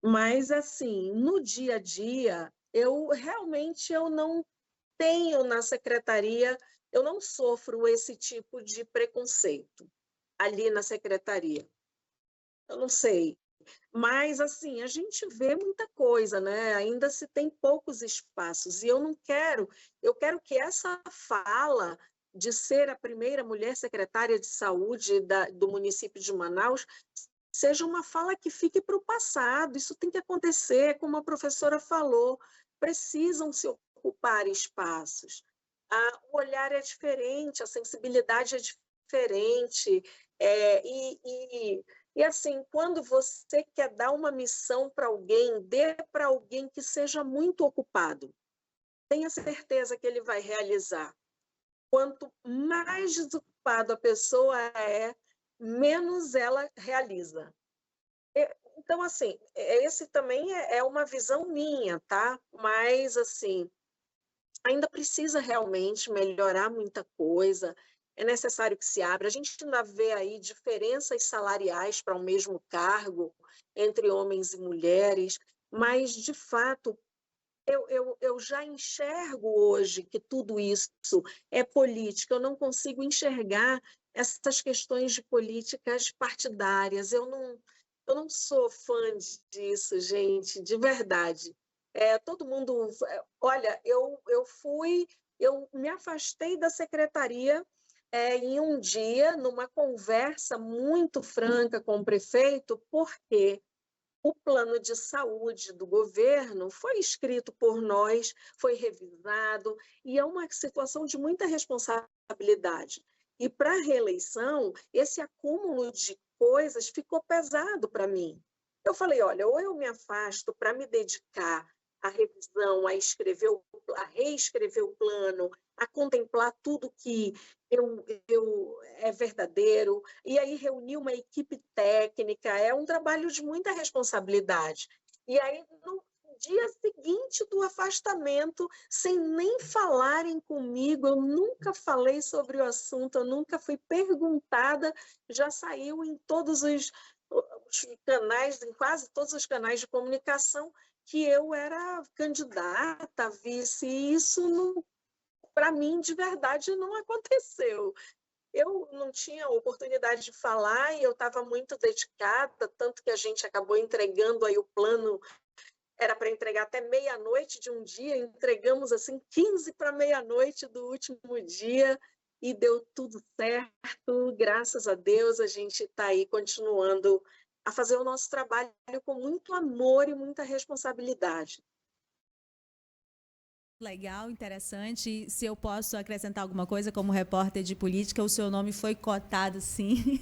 Mas, assim, no dia a dia, eu não tenho na secretaria, eu não sofro esse tipo de preconceito ali na secretaria. Eu não sei. Mas, assim, a gente vê muita coisa, né? Ainda se tem poucos espaços. E eu quero que essa fala de ser a primeira mulher secretária de saúde do município de Manaus seja uma fala que fique para o passado. Isso tem que acontecer, como a professora falou, precisam se ocupar espaços. O olhar é diferente, a sensibilidade é diferente, e assim, quando você quer dar uma missão para alguém, dê para alguém que seja muito ocupado. Tenha certeza que ele vai realizar. Quanto mais desocupado a pessoa menos ela realiza. Então, assim, esse também é uma visão minha, tá? Mas, assim, ainda precisa realmente melhorar muita coisa, é necessário que se abra. A gente ainda vê aí diferenças salariais para o mesmo cargo entre homens e mulheres, mas, de fato, eu já enxergo hoje que tudo isso é política, eu não consigo enxergar essas questões de políticas partidárias. Eu não sou fã disso, gente, de verdade. Todo mundo... Olha, eu me afastei da secretaria em um dia, numa conversa muito franca com o prefeito, porque o plano de saúde do governo foi escrito por nós, foi revisado, e é uma situação de muita responsabilidade. E para a reeleição, esse acúmulo de coisas ficou pesado para mim. Eu falei, olha, ou eu me afasto para me dedicar à revisão, a reescrever o plano, a contemplar tudo que é verdadeiro, e aí reunir uma equipe técnica, é um trabalho de muita responsabilidade. E aí, no dia seguinte do afastamento, sem nem falarem comigo, eu nunca falei sobre o assunto, eu nunca fui perguntada, já saiu em todos os canais, em quase todos os canais de comunicação, que eu era candidata a vice, e isso, para mim, de verdade, não aconteceu. Eu não tinha oportunidade de falar e eu estava muito dedicada, tanto que a gente acabou entregando aí o plano, era para entregar até meia-noite de um dia, entregamos assim 15 para meia-noite do último dia e deu tudo certo, graças a Deus a gente está aí continuando a fazer o nosso trabalho com muito amor e muita responsabilidade. Legal, interessante. Se eu posso acrescentar alguma coisa como repórter de política, o seu nome foi cotado, sim.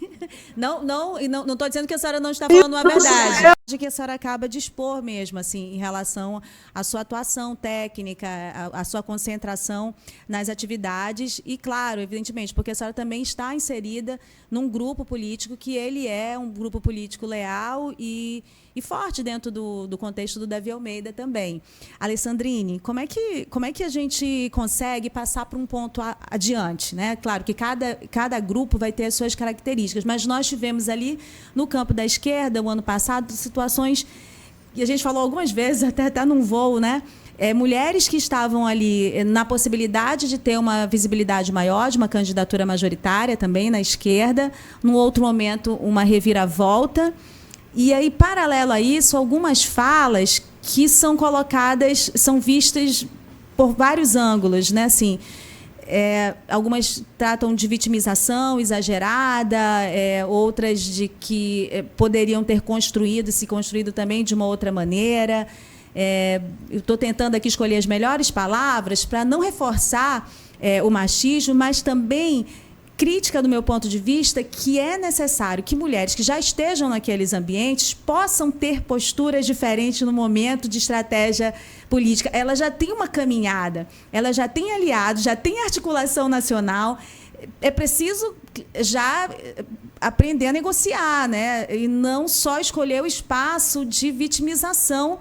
Não estou dizendo que a senhora não está falando a verdade. De que a senhora acaba de expor mesmo, assim, em relação à sua atuação técnica, à sua concentração nas atividades e, claro, evidentemente, porque a senhora também está inserida num grupo político que ele é um grupo político leal e forte dentro do contexto do Davi Almeida também. Alessandrine, como é que a gente consegue passar para um ponto adiante, né? Claro que cada grupo vai ter as suas características, mas nós tivemos ali no campo da esquerda, o ano passado, situações, e a gente falou algumas vezes, até num voo, né? Mulheres que estavam ali na possibilidade de ter uma visibilidade maior, de uma candidatura majoritária também na esquerda, num outro momento uma reviravolta. E aí, paralelo a isso, algumas falas que são colocadas, são vistas por vários ângulos, né? Assim, algumas tratam de vitimização exagerada, outras de que poderiam ter se construído também de uma outra maneira. Eu estou tentando aqui escolher as melhores palavras para não reforçar o machismo, mas também crítica do meu ponto de vista que é necessário que mulheres que já estejam naqueles ambientes possam ter posturas diferentes no momento de estratégia política. Ela já tem uma caminhada, ela já tem aliados, já tem articulação nacional. É preciso já aprender a negociar, né? E não só escolher o espaço de vitimização,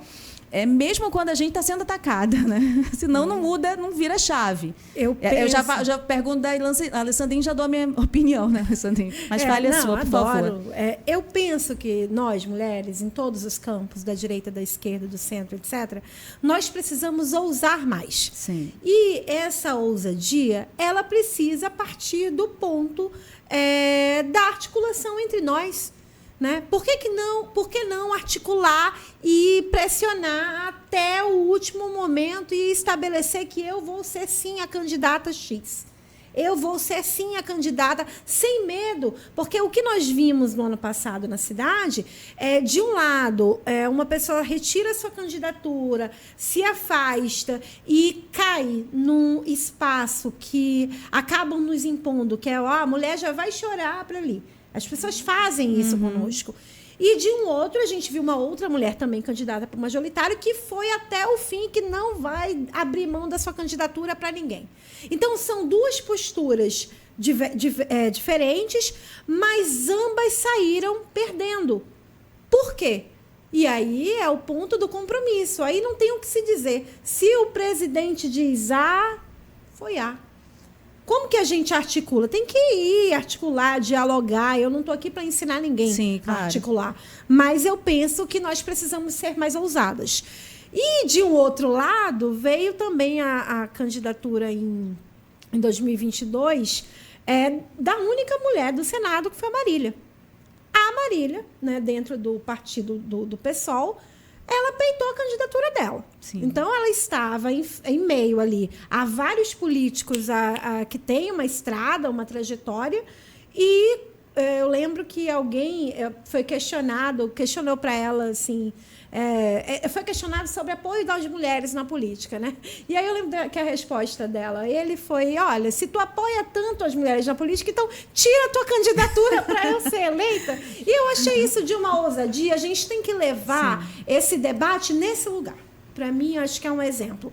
mesmo quando a gente está sendo atacada, né? Senão não muda, não vira chave. Eu já pergunto da Alessandrine, já dou a minha opinião, né, Alessandrine? Mas fale a sua, por favor. Eu penso que nós, mulheres, em todos os campos, da direita, da esquerda, do centro, etc., nós precisamos ousar mais. Sim. E essa ousadia, ela precisa partir do ponto da articulação entre nós. Né? Por que não articular e pressionar até o último momento e estabelecer que eu vou ser sim a candidata X? Eu vou ser sim a candidata sem medo, porque o que nós vimos no ano passado na cidade de um lado, uma pessoa retira sua candidatura, se afasta e cai num espaço que acabam nos impondo, que a mulher já vai chorar para ali. As pessoas fazem isso conosco. E, de um outro, a gente viu uma outra mulher também candidata para o majoritário que foi até o fim, que não vai abrir mão da sua candidatura para ninguém. Então, são duas posturas diferentes, mas ambas saíram perdendo. Por quê? E aí é o ponto do compromisso. Aí não tem o que se dizer. Se o presidente diz A, foi A. Como que a gente articula? Tem que ir articular, dialogar. Eu não estou aqui para ensinar ninguém Sim, claro. a articular. Mas eu penso que nós precisamos ser mais ousadas. E, de um outro lado, veio também a candidatura em 2022 da única mulher do Senado, que foi a Marília. A Marília, né, dentro do partido do PSOL, ela peitou a candidatura dela. Sim. Então, ela estava em meio ali a vários políticos que têm uma estrada, uma trajetória, e eu lembro que alguém questionou para ela, assim, foi questionado sobre apoio das mulheres na política, né? E aí eu lembro que a resposta dela, ele foi, olha, se tu apoia tanto as mulheres na política, então tira a tua candidatura para eu ser eleita. E eu achei isso de uma ousadia. A gente tem que levar esse debate nesse lugar. Para mim, acho que é um exemplo.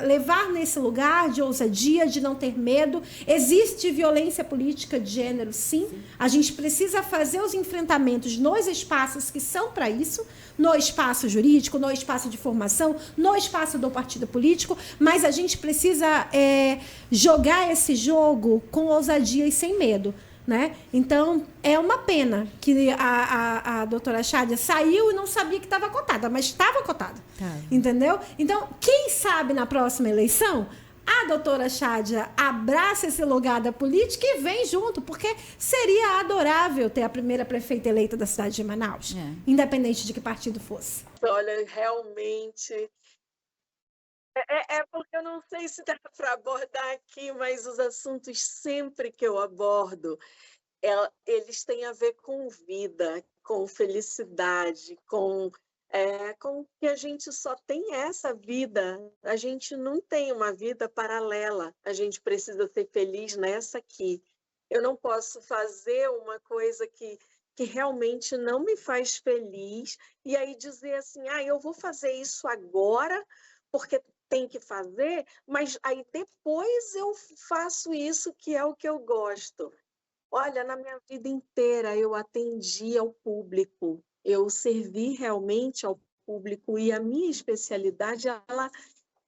Levar nesse lugar de ousadia, de não ter medo. Existe violência política de gênero, sim. A gente precisa fazer os enfrentamentos nos espaços que são para isso, no espaço jurídico, no espaço de formação, no espaço do partido político, mas a gente precisa jogar esse jogo com ousadia e sem medo. Né? Então, é uma pena que a doutora Chádia saiu e não sabia que estava cotada, mas estava cotada. Entendeu? Então, quem sabe na próxima eleição, a doutora Chádia abraça esse lugar da política e vem junto, porque seria adorável ter a primeira prefeita eleita da cidade de Manaus, independente de que partido fosse. Olha, realmente... porque eu não sei se dá para abordar aqui, mas os assuntos sempre que eu abordo, eles têm a ver com vida, com felicidade, com que a gente só tem essa vida. A gente não tem uma vida paralela. A gente precisa ser feliz nessa aqui. Eu não posso fazer uma coisa que realmente não me faz feliz e aí dizer assim, eu vou fazer isso agora porque tem que fazer, mas aí depois eu faço isso que é o que eu gosto. Olha, na minha vida inteira eu atendi ao público, eu servi realmente ao público e a minha especialidade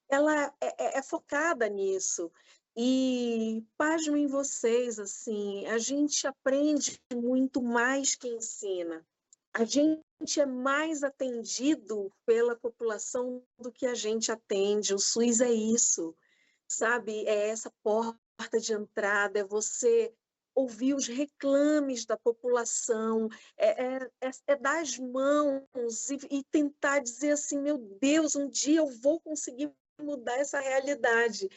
ela é focada nisso. E pasmem vocês, assim, a gente aprende muito mais que ensina. A gente é mais atendido pela população do que a gente atende. O SUS é isso, sabe? É essa porta de entrada, é você ouvir os reclames da população, é dar as mãos e tentar dizer assim, meu Deus, um dia eu vou conseguir mudar essa realidade.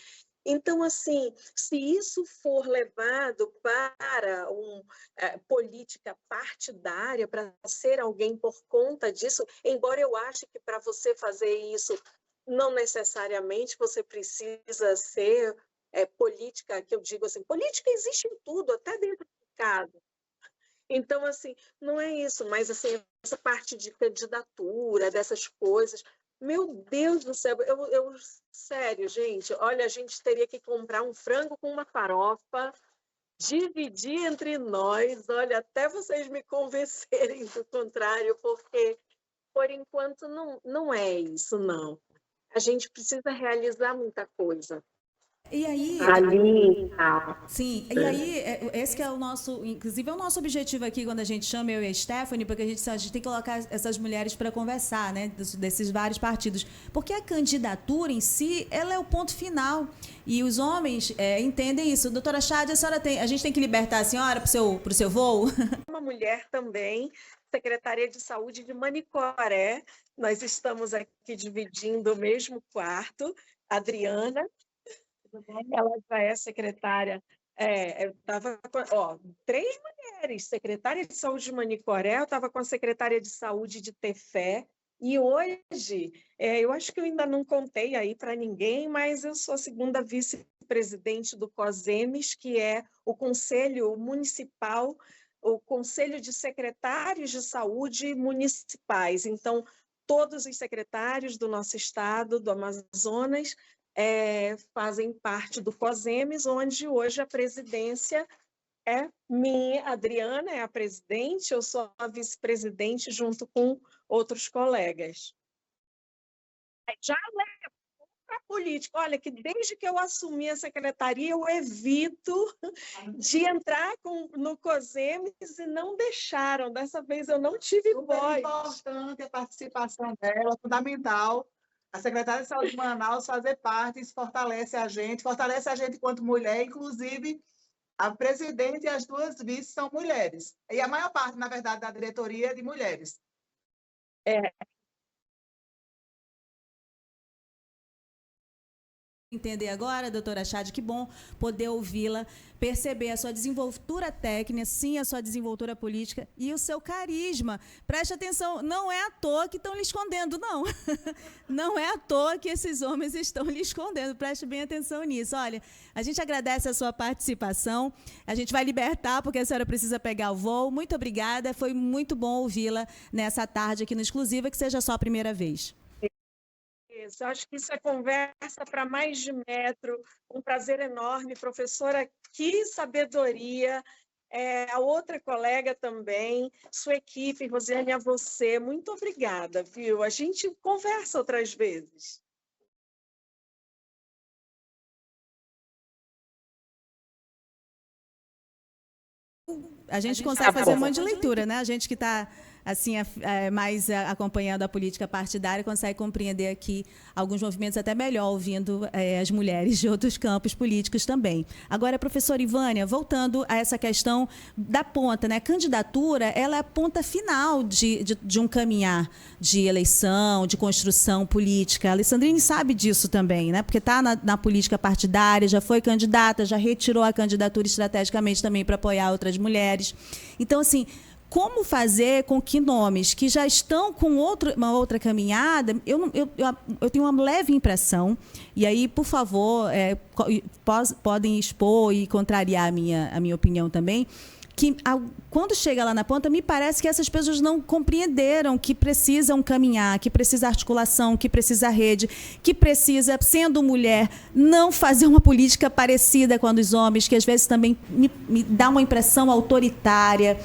Então, assim, se isso for levado para uma política partidária, para ser alguém por conta disso, embora eu ache que para você fazer isso, não necessariamente você precisa ser política, que eu digo assim, política existe em tudo, até dentro de casa. Então, assim, não é isso, mas assim, essa parte de candidatura, dessas coisas... Meu Deus do céu, sério, gente, olha, a gente teria que comprar um frango com uma farofa, dividir entre nós, olha, até vocês me convencerem do contrário, porque, por enquanto, não é isso, não. A gente precisa realizar muita coisa. E aí, sim, e aí, esse que é o nosso, inclusive é o nosso objetivo aqui quando a gente chama eu e a Stephanie, porque a gente tem que colocar essas mulheres para conversar, né, desses vários partidos, porque a candidatura em si, ela é o ponto final, e os homens entendem isso. Doutora Chádia, a gente tem que libertar a senhora pro seu voo? Uma mulher também, secretária de saúde de Manicoré, nós estamos aqui dividindo o mesmo quarto, Adriana, ela já é secretária, eu estava com 3 mulheres, secretária de saúde de Manicoré, eu estava com a secretária de saúde de Tefé, e hoje, eu acho que eu ainda não contei aí para ninguém, mas eu sou a segunda vice-presidente do COSEMES, que é o Conselho Municipal, o Conselho de Secretários de Saúde Municipais. Então, todos os secretários do nosso estado, do Amazonas, fazem parte do COSEMES, onde hoje a presidência Minha Adriana é a presidente, eu sou a vice-presidente junto com outros colegas. Já levo para a política. Olha, que desde que eu assumi a secretaria, eu evito de entrar no COSEMES e não deixaram. Dessa vez eu não tive voz. É importante a participação dela, fundamental. A secretária de Saúde de Manaus fazer parte, isso fortalece a gente enquanto mulher, inclusive a presidente e as 2 vices são mulheres. E a maior parte, na verdade, da diretoria é de mulheres. Entender agora, doutora Chade, que bom poder ouvi-la, perceber a sua desenvoltura técnica, sim, a sua desenvoltura política e o seu carisma. Preste atenção, não é à toa que estão lhe escondendo, não. Não é à toa que esses homens estão lhe escondendo, preste bem atenção nisso. Olha, a gente agradece a sua participação, a gente vai libertar, porque a senhora precisa pegar o voo. Muito obrigada, foi muito bom ouvi-la nessa tarde aqui no Exclusiva, que seja só a primeira vez. Acho que isso é conversa para mais de metro, um prazer enorme. Professora, que sabedoria. A outra colega também, sua equipe, Rosiane, a você, muito obrigada, viu? A gente conversa outras vezes. A gente consegue fazer um monte de leitura, né? A gente que está assim, mais acompanhando a política partidária, consegue compreender aqui alguns movimentos até melhor, ouvindo as mulheres de outros campos políticos também. Agora, professora Ivânia, voltando a essa questão da ponta, né? A candidatura, ela é a ponta final de um caminhar de eleição, de construção política. A Alessandrine sabe disso também, né? Porque está na política partidária, já foi candidata, já retirou a candidatura estrategicamente também para apoiar outras mulheres. Então, assim, como fazer com que nomes que já estão com uma outra caminhada, eu tenho uma leve impressão, e aí, por favor, podem expor e contrariar a minha opinião também, que quando chega lá na ponta, me parece que essas pessoas não compreenderam que precisam caminhar, que precisa articulação, que precisa rede, que precisa, sendo mulher, não fazer uma política parecida com a dos homens, que às vezes também me dá uma impressão autoritária,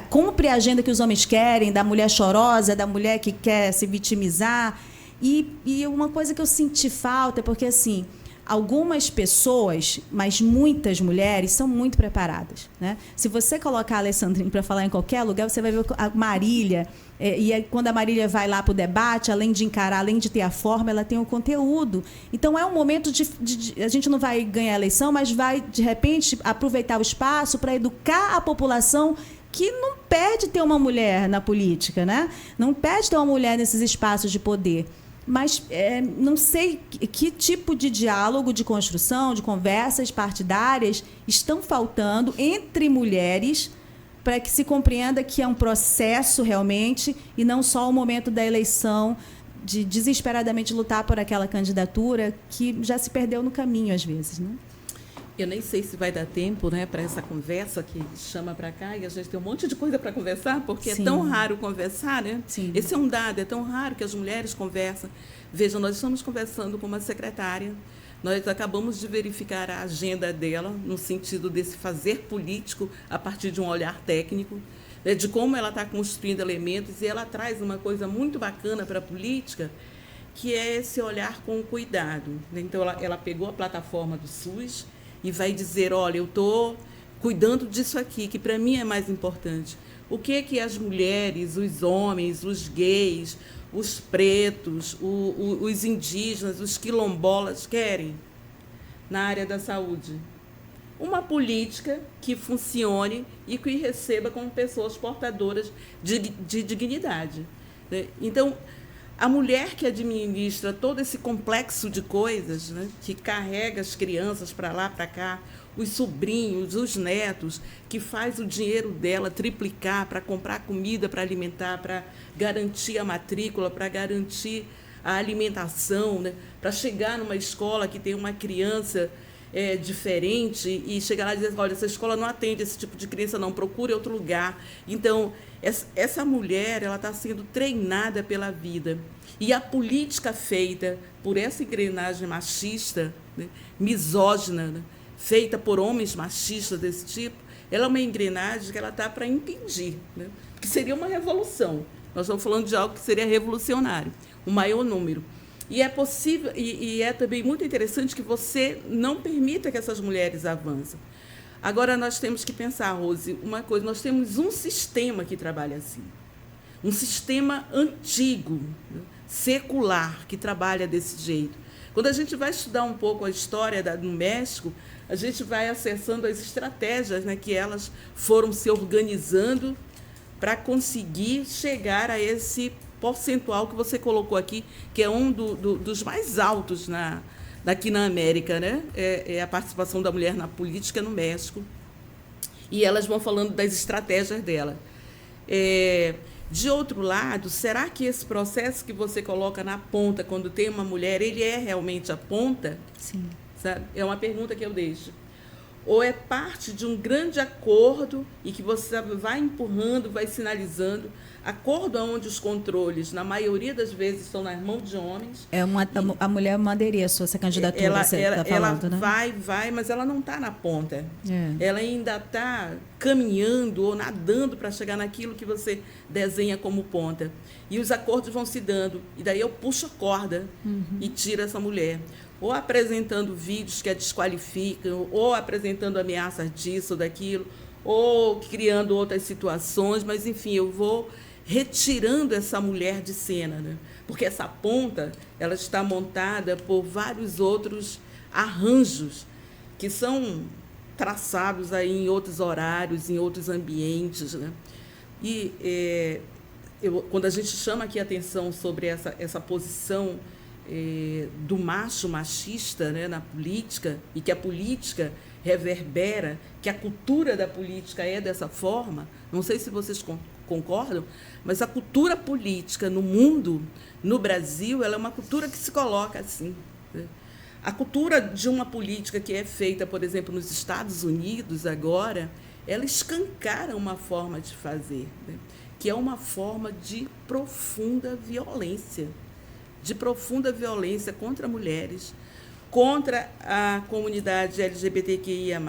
cumpre a agenda que os homens querem, da mulher chorosa, da mulher que quer se vitimizar. E uma coisa que eu senti falta é porque, assim, algumas pessoas, mas muitas mulheres, são muito preparadas, né? Se você colocar a Alessandrine para falar em qualquer lugar, você vai ver a Marília, e aí, quando a Marília vai lá para o debate, além de encarar, além de ter a forma, ela tem o conteúdo. Então, é um momento a gente não vai ganhar a eleição, mas vai, de repente, aproveitar o espaço para educar a população que não pede ter uma mulher na política, né? Não pede ter uma mulher nesses espaços de poder. Mas não sei que tipo de diálogo, de construção, de conversas partidárias estão faltando entre mulheres para que se compreenda que é um processo realmente e não só o momento da eleição de desesperadamente lutar por aquela candidatura que já se perdeu no caminho às vezes, né? Eu nem sei se vai dar tempo, né, para essa conversa que chama para cá, e a gente tem um monte de coisa para conversar, porque Sim. É tão raro conversar, né? Sim. Esse é um dado, é tão raro que as mulheres conversam. Vejam, nós estamos conversando com uma secretária, nós acabamos de verificar a agenda dela, no sentido desse fazer político a partir de um olhar técnico, né, de como ela está construindo elementos, e ela traz uma coisa muito bacana para a política, que é esse olhar com cuidado. Então, ela pegou a plataforma do SUS, e vai dizer, olha, eu estou cuidando disso aqui, que para mim é mais importante. O que as mulheres, os homens, os gays, os pretos, os indígenas, os quilombolas querem na área da saúde? Uma política que funcione e que receba como pessoas portadoras de dignidade. Então, a mulher que administra todo esse complexo de coisas, né, que carrega as crianças para lá, para cá, os sobrinhos, os netos, que faz o dinheiro dela triplicar para comprar comida, para alimentar, para garantir a matrícula, para garantir a alimentação, né, para chegar numa escola que tem uma criança diferente e chegar lá e dizer, olha, essa escola não atende esse tipo de criança, não, procure outro lugar. Então, essa mulher, ela está sendo treinada pela vida. E a política feita por essa engrenagem machista, né, misógina, né, feita por homens machistas desse tipo, ela é uma engrenagem que ela está para impedir, né? Que seria uma revolução. Nós estamos falando de algo que seria revolucionário, o maior número. E é possível, e é também muito interessante que você não permita que essas mulheres avancem. Agora, nós temos que pensar, Rose, uma coisa, nós temos um sistema que trabalha assim, um sistema antigo, né, secular, que trabalha desse jeito. Quando a gente vai estudar um pouco a história do México, a gente vai acessando as estratégias, né, que elas foram se organizando para conseguir chegar a esse percentual que você colocou aqui, que é um dos mais altos aqui na América, né? É a participação da mulher na política no México. E elas vão falando das estratégias dela. De outro lado, será que esse processo que você coloca na ponta, quando tem uma mulher, ele é realmente a ponta? Sim. Sabe? É uma pergunta que eu deixo. Ou é parte de um grande acordo e que você vai empurrando, vai sinalizando, acordo onde os controles, na maioria das vezes, estão nas mãos de homens. A mulher é um adereço, essa candidatura você está falando, né? Vai, mas ela não está na ponta. É. Ela ainda está caminhando ou nadando para chegar naquilo que você desenha como ponta. E os acordos vão se dando. E daí eu puxo a corda e tiro essa mulher. Ou apresentando vídeos que a desqualificam, ou apresentando ameaças disso ou daquilo, ou criando outras situações, mas, enfim, eu vou retirando essa mulher de cena, né? Porque essa ponta ela está montada por vários outros arranjos que são traçados aí em outros horários, em outros ambientes, né? E quando a gente chama aqui a atenção sobre essa posição do macho machista, né, na política, e que a política reverbera, que a cultura da política é dessa forma, não sei se vocês concordam, mas a cultura política no mundo, no Brasil, ela é uma cultura que se coloca assim, né? A cultura de uma política que é feita, por exemplo, nos Estados Unidos agora, ela escancara uma forma de fazer, né, que é uma forma de profunda violência contra mulheres, contra a comunidade LGBTQIA+,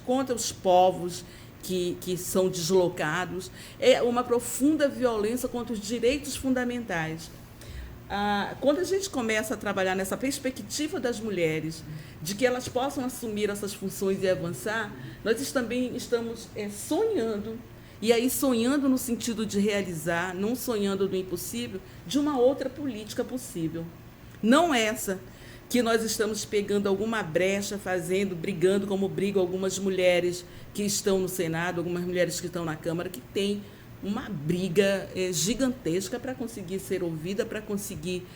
contra os povos que são deslocados. É uma profunda violência contra os direitos fundamentais. Quando a gente começa a trabalhar nessa perspectiva das mulheres, de que elas possam assumir essas funções e avançar, nós também estamos sonhando. E aí sonhando no sentido de realizar, não sonhando do impossível, de uma outra política possível. Não essa que nós estamos pegando alguma brecha, brigando como brigam algumas mulheres que estão no Senado, algumas mulheres que estão na Câmara, que têm uma briga gigantesca para conseguir ser ouvida, para conseguir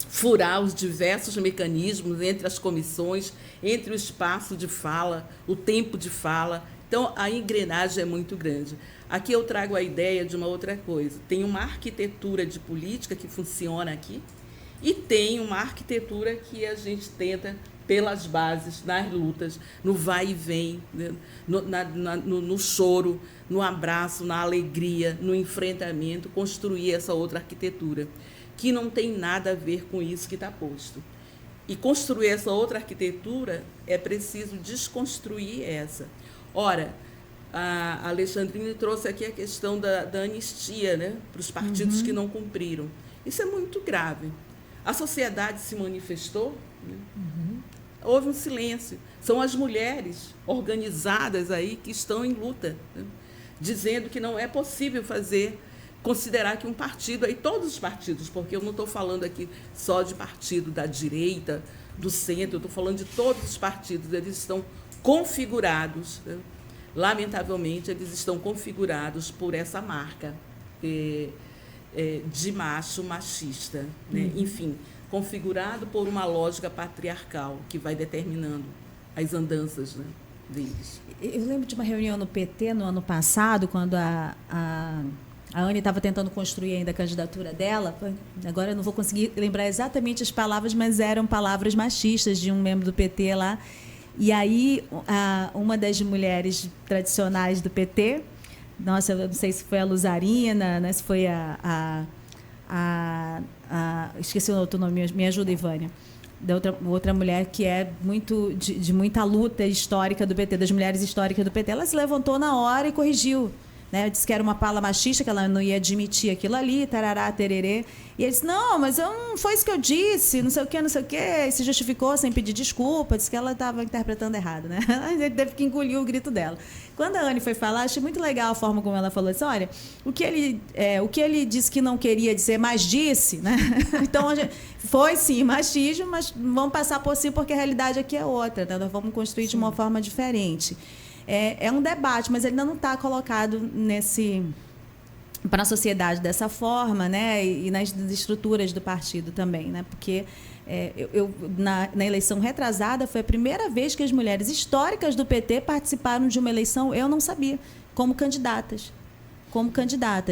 furar os diversos mecanismos entre as comissões, entre o espaço de fala, o tempo de fala. Então, a engrenagem é muito grande. Aqui eu trago a ideia de uma outra coisa. Tem uma arquitetura de política que funciona aqui e tem uma arquitetura que a gente tenta, pelas bases, nas lutas, no vai e vem, né? no choro, no abraço, na alegria, no enfrentamento, construir essa outra arquitetura, que não tem nada a ver com isso que está posto. E construir essa outra arquitetura é preciso desconstruir essa. Ora, a Alexandrine trouxe aqui a questão da anistia, né, para os partidos que não cumpriram. Isso é muito grave. A sociedade se manifestou, né? Houve um silêncio. São as mulheres organizadas aí que estão em luta, né, dizendo que não é possível considerar que um partido, aí todos os partidos, porque eu não estou falando aqui só de partido da direita, do centro, eu estou falando de todos os partidos, eles estão configurados, né? Lamentavelmente, eles estão configurados por essa marca de macho machista, né? Enfim, configurado por uma lógica patriarcal que vai determinando as andanças, né, deles. Eu lembro de uma reunião no PT no ano passado, quando a Anne estava tentando construir ainda a candidatura dela. Agora eu não vou conseguir lembrar exatamente as palavras, mas eram palavras machistas de um membro do PT lá. E aí, uma das mulheres tradicionais do PT, nossa, eu não sei se foi a Luzarina, né, se foi esqueci o outro nome, me ajuda, Ivânia. da outra mulher que é muito de muita luta histórica do PT, das mulheres históricas do PT, ela se levantou na hora e corrigiu. Né? Disse que era uma fala machista, que ela não ia admitir aquilo ali, tarará, tererê. E ele disse, não, mas não foi isso que eu disse, não sei o quê. E se justificou sem pedir desculpa, disse que ela estava interpretando errado. Né? Ele teve que engolir o grito dela. Quando a Anne foi falar, achei muito legal a forma como ela falou. Disse, olha, o que ele disse que não queria dizer, mas disse. Né? Então, foi sim machismo, mas vamos passar por cima porque a realidade aqui é outra. Né? Nós vamos construir de uma forma diferente. É um debate, mas ele ainda não está colocado para a sociedade dessa forma, né? E nas estruturas do partido também, né? Porque na eleição retrasada foi a primeira vez que as mulheres históricas do PT participaram de uma eleição, eu não sabia, como candidatas,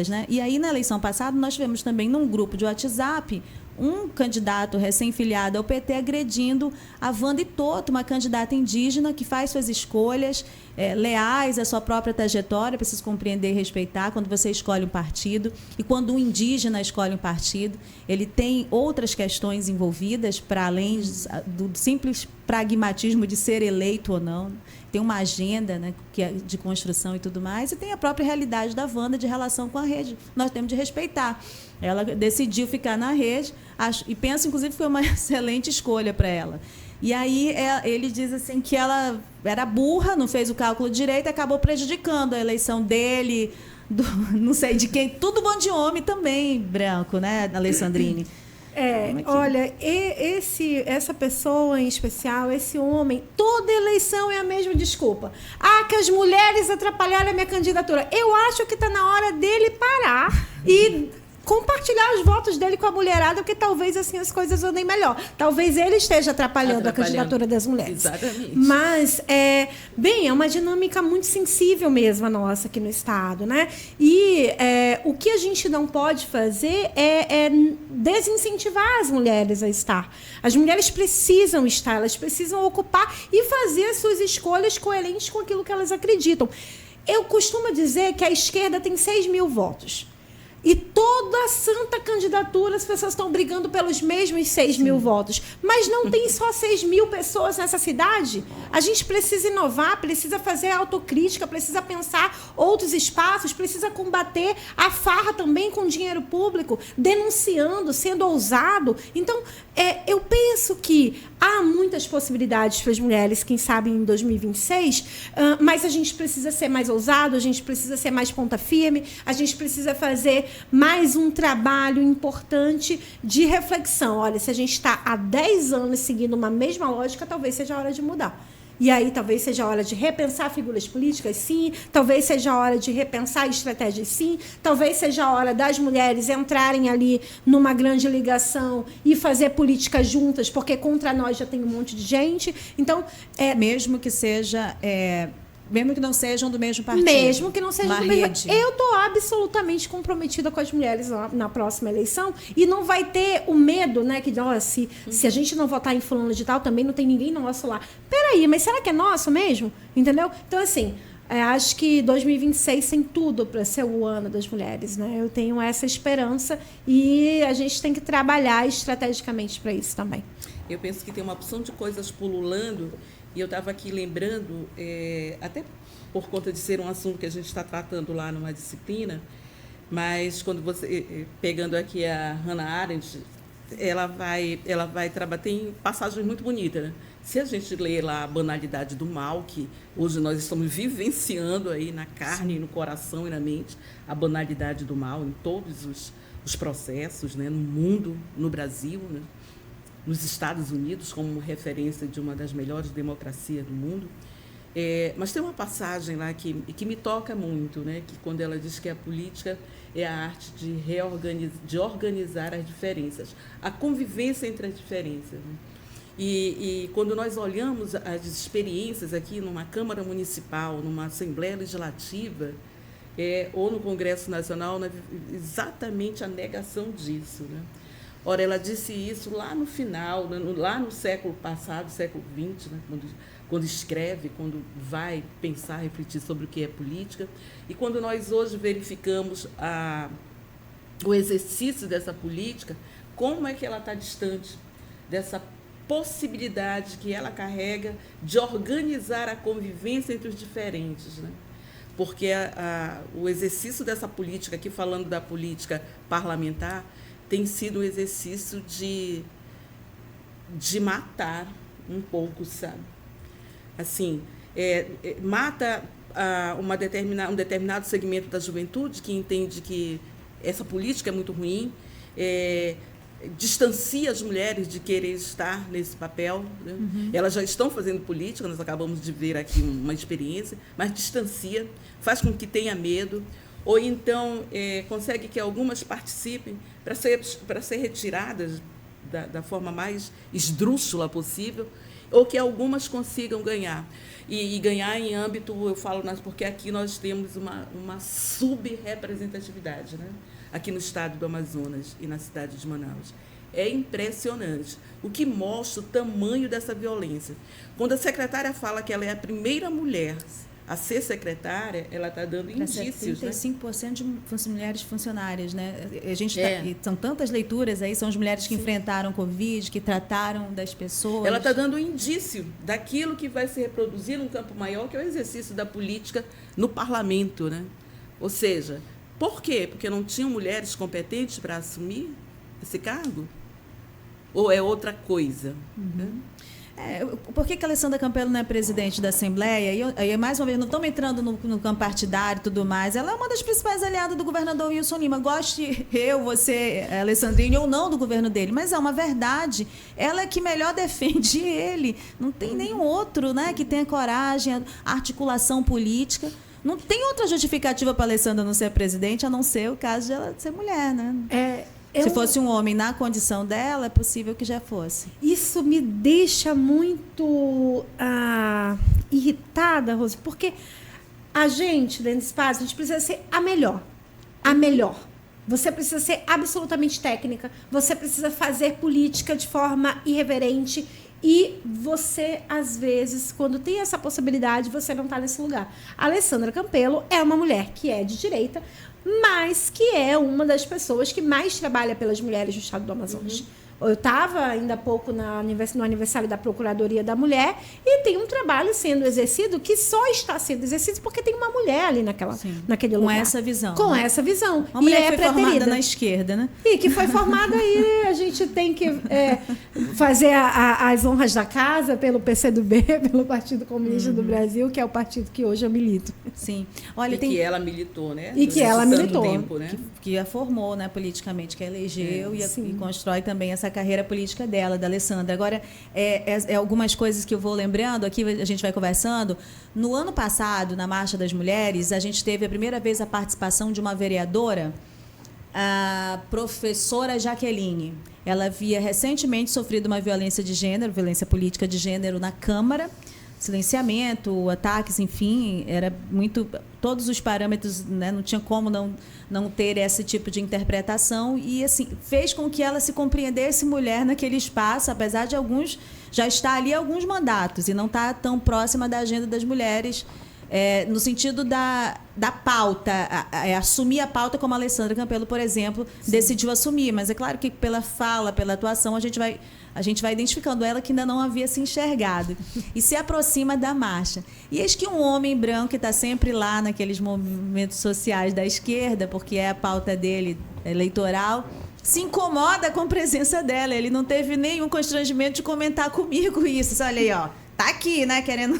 né? E aí, na eleição passada, nós tivemos também num grupo de WhatsApp um candidato recém-filiado ao PT agredindo a Wanda Itoto, uma candidata indígena que faz suas escolhas leais à sua própria trajetória, precisa compreender e respeitar quando você escolhe um partido. E quando um indígena escolhe um partido, ele tem outras questões envolvidas para além do simples pragmatismo de ser eleito ou não. Tem uma agenda, né, que é de construção e tudo mais, e tem a própria realidade da Wanda de relação com a rede. Nós temos de respeitar. Ela decidiu ficar na rede, e penso, inclusive, que foi uma excelente escolha para ela. E aí ele diz assim que ela era burra, não fez o cálculo direito, acabou prejudicando a eleição dele, não sei de quem, tudo bom de homem também, branco, né, Alessandrine? Olha, essa pessoa em especial, esse homem, toda eleição é a mesma desculpa. Que as mulheres atrapalharam a minha candidatura. Eu acho que está na hora dele parar e compartilhar os votos dele com a mulherada, porque talvez assim as coisas andem melhor. Talvez ele esteja atrapalhando a candidatura das mulheres. Exatamente. Mas, é uma dinâmica muito sensível mesmo a nossa aqui no Estado, né? E o que a gente não pode fazer é desincentivar as mulheres a estar. As mulheres precisam estar, elas precisam ocupar e fazer as suas escolhas coerentes com aquilo que elas acreditam. Eu costumo dizer que a esquerda tem 6 mil votos. E toda a santa candidatura, as pessoas estão brigando pelos mesmos 6 mil votos. Mas não tem só 6 mil pessoas nessa cidade. A gente precisa inovar, precisa fazer autocrítica, precisa pensar outros espaços, precisa combater a farra também com dinheiro público, denunciando, sendo ousado. Então, eu penso que há muitas possibilidades para as mulheres, quem sabe em 2026, mas a gente precisa ser mais ousado, a gente precisa ser mais ponta firme, a gente precisa fazer mais um trabalho importante de reflexão. Olha, se a gente está há 10 anos seguindo uma mesma lógica, talvez seja a hora de mudar. E aí talvez seja a hora de repensar figuras políticas, sim. Talvez seja a hora de repensar estratégias, sim. Talvez seja a hora das mulheres entrarem ali numa grande ligação e fazer políticas juntas, porque contra nós já tem um monte de gente. Então, mesmo que seja... Mesmo que não sejam do mesmo partido. Mesmo que não sejam do mesmo partido. Eu estou absolutamente comprometida com as mulheres na próxima eleição e não vai ter o medo, né? Que se a gente não votar em fulano de tal, também não tem ninguém nosso lá. Peraí, mas será que é nosso mesmo? Entendeu? Então, assim, acho que 2026 tem tudo para ser o ano das mulheres, né? Eu tenho essa esperança e a gente tem que trabalhar estrategicamente para isso também. Eu penso que tem uma opção de coisas pululando. E eu estava aqui lembrando, até por conta de ser um assunto que a gente está tratando lá numa disciplina, mas quando você, pegando aqui a Hannah Arendt, ela vai trabalhar, tem passagens muito bonitas, né? Se a gente ler lá a banalidade do mal, que hoje nós estamos vivenciando aí na carne, no coração e na mente, a banalidade do mal em todos os processos, né? No mundo, no Brasil, né? Nos Estados Unidos, como referência de uma das melhores democracias do mundo. Mas tem uma passagem lá que me toca muito, né? Que quando ela diz que a política é a arte de organizar as diferenças, a convivência entre as diferenças. Né? E quando nós olhamos as experiências aqui numa Câmara Municipal, numa Assembleia Legislativa, ou no Congresso Nacional, exatamente a negação disso, né? Ora, ela disse isso lá no final, lá no século passado, século XX, né, quando escreve, quando vai pensar, refletir sobre o que é política. E quando nós hoje verificamos o exercício dessa política, como é que ela está distante dessa possibilidade que ela carrega de organizar a convivência entre os diferentes, né? Porque o exercício dessa política, aqui falando da política parlamentar, tem sido um exercício de matar um pouco, sabe? Assim, mata um determinado segmento da juventude que entende que essa política é muito ruim, distancia as mulheres de querer estar nesse papel, né? Elas já estão fazendo política, nós acabamos de ver aqui uma experiência, mas distancia, faz com que tenha medo, ou então consegue que algumas participem para ser retiradas da forma mais esdrúxula possível, ou que algumas consigam ganhar. E ganhar em âmbito, eu falo, porque aqui nós temos uma subrepresentatividade, né? Aqui no estado do Amazonas e na cidade de Manaus. É impressionante, o que mostra o tamanho dessa violência. Quando a secretária fala que ela é a primeira mulher a ser secretária, ela está dando indícios. 35% de mulheres funcionárias, né? A gente são tantas leituras aí, são as mulheres que enfrentaram Covid, que trataram das pessoas. Ela está dando indício daquilo que vai se reproduzir num campo maior, que é o exercício da política no parlamento, né? Ou seja, por quê? Porque não tinham mulheres competentes para assumir esse cargo? Ou é outra coisa? Né? Por que a Alessandra Campelo não é presidente da Assembleia? E mais uma vez, não estamos entrando no campo partidário e tudo mais. Ela é uma das principais aliadas do governador Wilson Lima. Goste você, Alessandrinho, ou não do governo dele, mas é uma verdade. Ela é que melhor defende ele. Não tem nenhum outro, né, que tenha coragem, articulação política. Não tem outra justificativa para a Alessandra não ser presidente, a não ser o caso de ela ser mulher, né? Se fosse um homem na condição dela, é possível que já fosse. Isso me deixa muito irritada, Rose, porque a gente, dentro do espaço, a gente precisa ser a melhor. A melhor. Você precisa ser absolutamente técnica, você precisa fazer política de forma irreverente. E você, às vezes, quando tem essa possibilidade, você não está nesse lugar. A Alessandra Campelo é uma mulher que é de direita, mas que é uma das pessoas que mais trabalha pelas mulheres do estado do Amazonas. Eu estava ainda há pouco no aniversário da Procuradoria da Mulher e tem um trabalho sendo exercido que só está sendo exercido porque tem uma mulher ali naquele lugar. Com essa visão. Com essa visão. Uma mulher que foi formada na esquerda, né? E que foi formada aí, a gente tem que fazer as honras da casa pelo PCdoB, pelo Partido Comunista do Brasil, que é o partido que hoje eu milito. Sim. Olha, que ela militou, né? E que ela militou. Tempo, né? Que a formou, né, politicamente, que a elegeu e constrói também essa carreira política dela, da Alessandra. Agora, algumas coisas que eu vou lembrando, aqui a gente vai conversando. No ano passado, na Marcha das Mulheres, a gente teve a primeira vez a participação de uma vereadora, a professora Jaqueline. Ela havia recentemente sofrido uma violência de gênero, violência política de gênero na Câmara, silenciamento, ataques, enfim, era muito, todos os parâmetros, né, não tinha como não ter esse tipo de interpretação e assim fez com que ela se compreendesse mulher naquele espaço, apesar de alguns já estar ali alguns mandatos e não estar tão próxima da agenda das mulheres, no sentido da pauta, assumir a pauta como a Alessandra Campelo, por exemplo, decidiu assumir, mas é claro que pela fala, pela atuação, a gente vai identificando ela que ainda não havia se enxergado e se aproxima da marcha. E eis que um homem branco que está sempre lá naqueles movimentos sociais da esquerda, porque é a pauta dele eleitoral, se incomoda com a presença dela. Ele não teve nenhum constrangimento de comentar comigo isso. Olha aí, ó. Tá aqui, né, querendo...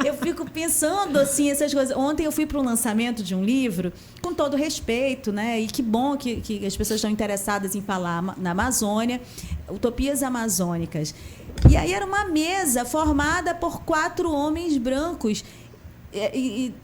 Eu fico pensando, assim, essas coisas. Ontem eu fui para um lançamento de um livro, com todo respeito, né, e que bom que as pessoas estão interessadas em falar na Amazônia, Utopias Amazônicas. E aí era uma mesa formada por 4 homens brancos,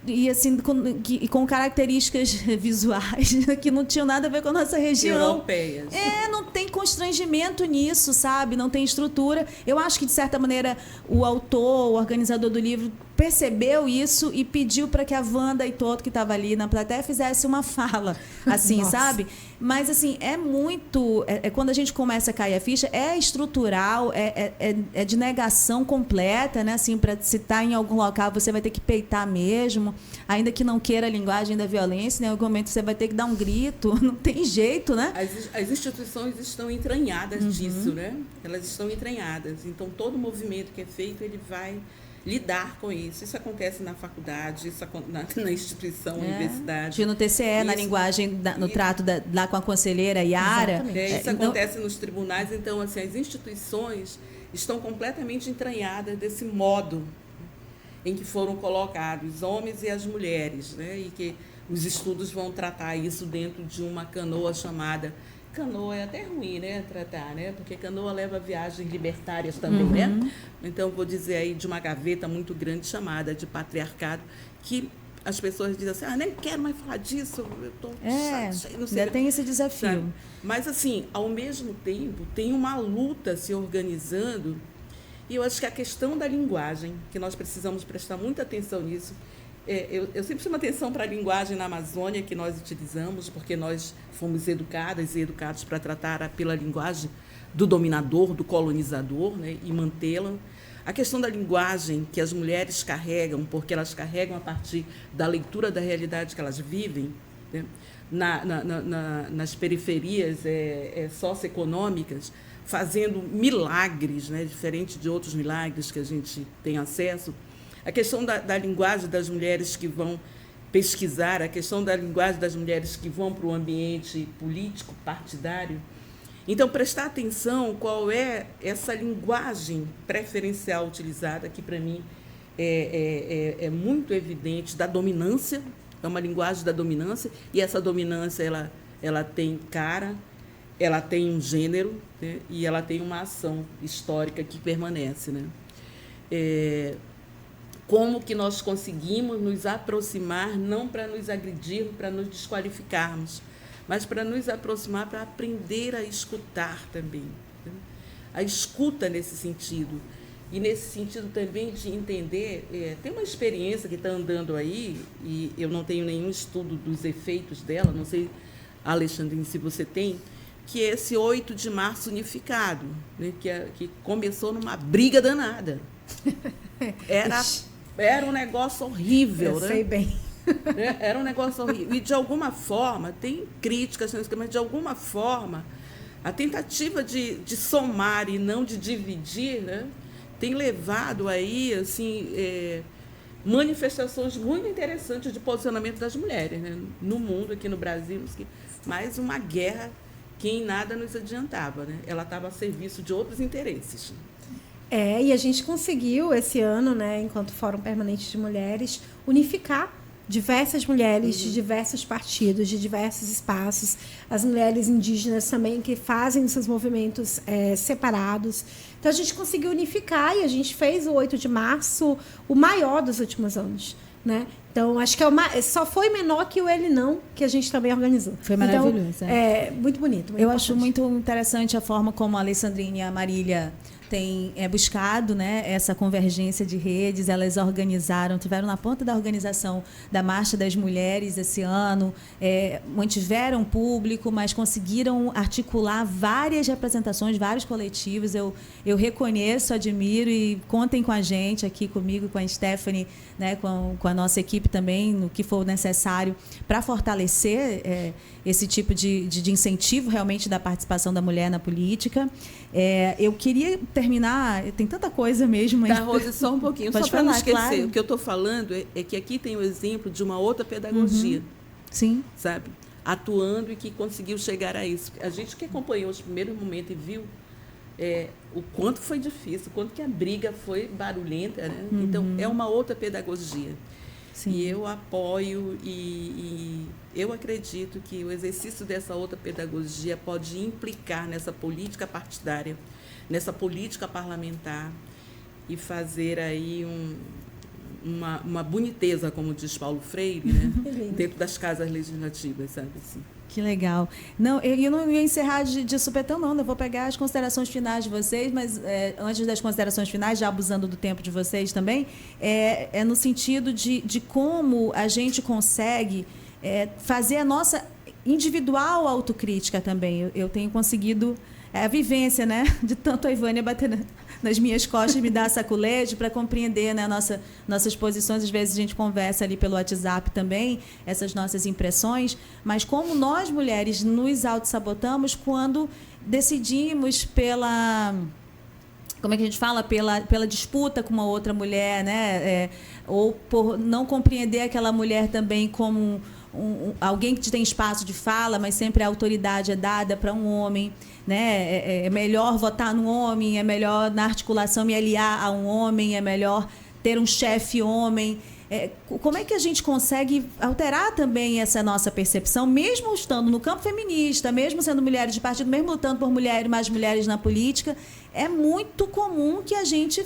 e assim, com características visuais que não tinham nada a ver com a nossa região. Europeias. Não tem constrangimento nisso, sabe? Não tem estrutura. Eu acho que, de certa maneira, o autor, o organizador do livro percebeu isso e pediu para que a Wanda e todo que estava ali na plateia fizesse uma fala, assim, sabe? Mas, assim, é muito... quando a gente começa a cair a ficha, é estrutural, é de negação completa, né? Assim, para se estar em algum local, você vai ter que peitar mesmo, ainda que não queira a linguagem da violência, em algum momento você vai ter que dar um grito, não tem jeito, né? As instituições estão entranhadas disso, né? Elas estão entranhadas. Então, todo movimento que é feito, ele vai lidar com isso. Isso acontece na faculdade, isso na instituição, universidade. No TCE, isso, na linguagem, no trato lá com a conselheira Yara. Isso acontece nos tribunais. Então, assim, as instituições estão completamente entranhadas desse modo em que foram colocados os homens e as mulheres, né? E que os estudos vão tratar isso dentro de uma canoa chamada... Canoa é até ruim, né, tratar, né? Porque canoa leva viagens libertárias também, né? Então, vou dizer aí de uma gaveta muito grande chamada de patriarcado, que as pessoas dizem assim, nem quero mais falar disso, eu estou chateada, não sei. Ainda tem esse desafio. Sabe? Mas, assim, ao mesmo tempo, tem uma luta se organizando, e eu acho que a questão da linguagem, que nós precisamos prestar muita atenção nisso. Eu sempre chamo atenção para a linguagem na Amazônia que nós utilizamos, porque nós fomos educadas e educados para tratar pela linguagem do dominador, do colonizador, né, e mantê-la. A questão da linguagem que as mulheres carregam, porque elas carregam a partir da leitura da realidade que elas vivem, né, nas periferias socioeconômicas, fazendo milagres, né, diferente de outros milagres que a gente tem acesso. A questão da linguagem das mulheres que vão pesquisar, a questão da linguagem das mulheres que vão para o ambiente político, partidário. Então, prestar atenção qual é essa linguagem preferencial utilizada, que para mim é muito evidente, da dominância, é uma linguagem da dominância, e essa dominância ela tem cara, ela tem um gênero, né, e ela tem uma ação histórica que permanece, né? Como que nós conseguimos nos aproximar, não para nos agredir, para nos desqualificarmos, mas para nos aproximar, para aprender a escutar também. Né? A escuta nesse sentido. E nesse sentido também de entender, tem uma experiência que está andando aí, e eu não tenho nenhum estudo dos efeitos dela, não sei, Alexandrine, se você tem, que é esse 8 de março unificado, né? Que começou numa briga danada. Era um negócio horrível, né? Sei bem. Era um negócio horrível. E, de alguma forma, tem críticas, mas, de alguma forma, a tentativa de somar e não de dividir, né, tem levado aí, assim, manifestações muito interessantes de posicionamento das mulheres, né, no mundo, aqui no Brasil, mais uma guerra que em nada nos adiantava, né? Ela estava a serviço de outros interesses. E a gente conseguiu esse ano, né, enquanto Fórum Permanente de Mulheres, unificar diversas mulheres de diversos partidos, de diversos espaços, as mulheres indígenas também que fazem seus movimentos separados. Então a gente conseguiu unificar e a gente fez o 8 de março o maior dos últimos anos, né? Então, acho que só foi menor que o Ele Não, que a gente também organizou. Foi maravilhoso. Então, muito bonito. Eu acho muito interessante a forma como a Alessandrine e a Marília têm buscado, né, essa convergência de redes. Elas tiveram na ponta da organização da Marcha das Mulheres esse ano, mantiveram público, mas conseguiram articular várias representações, vários coletivos. Eu reconheço, admiro e contem com a gente aqui, comigo, com a Stephanie, né, com a nossa equipe também, no que for necessário para fortalecer esse tipo de incentivo realmente da participação da mulher na política. Eu queria terminar, tem tanta coisa mesmo. Tá, Rose, só um pouquinho, só para não esquecer. Claro. O que eu estou falando é que aqui tem o exemplo de uma outra pedagogia. Sim. Sabe? Atuando e que conseguiu chegar a isso. A gente que acompanhou os primeiros momentos e viu o quanto foi difícil, o quanto que a briga foi barulhenta, né? Então, é uma outra pedagogia. Sim. E eu apoio e eu acredito que o exercício dessa outra pedagogia pode implicar nessa política partidária, nessa política parlamentar e fazer aí uma boniteza, como diz Paulo Freire, né? Dentro das casas legislativas, sabe assim. Que legal. Não, eu não ia encerrar de supetão, não. Eu vou pegar as considerações finais de vocês, mas antes das considerações finais, já abusando do tempo de vocês também, é no sentido de como a gente consegue fazer a nossa individual autocrítica também. Eu tenho conseguido a vivência, né, de tanto a Ivânia bater nas minhas costas, me dar saculejo para compreender, né, nossas posições. Às vezes a gente conversa ali pelo WhatsApp também, essas nossas impressões, mas como nós, mulheres, nos autossabotamos quando decidimos como é que a gente fala? Pela disputa com uma outra mulher, né? Ou por não compreender aquela mulher também como alguém que tem espaço de fala, mas sempre a autoridade é dada para um homem, né? É melhor votar no homem, é melhor na articulação me aliar a um homem, é melhor ter um chefe homem. Como é que a gente consegue alterar também essa nossa percepção, mesmo estando no campo feminista, mesmo sendo mulheres de partido, mesmo lutando por mulheres, mais mulheres na política? É muito comum que a gente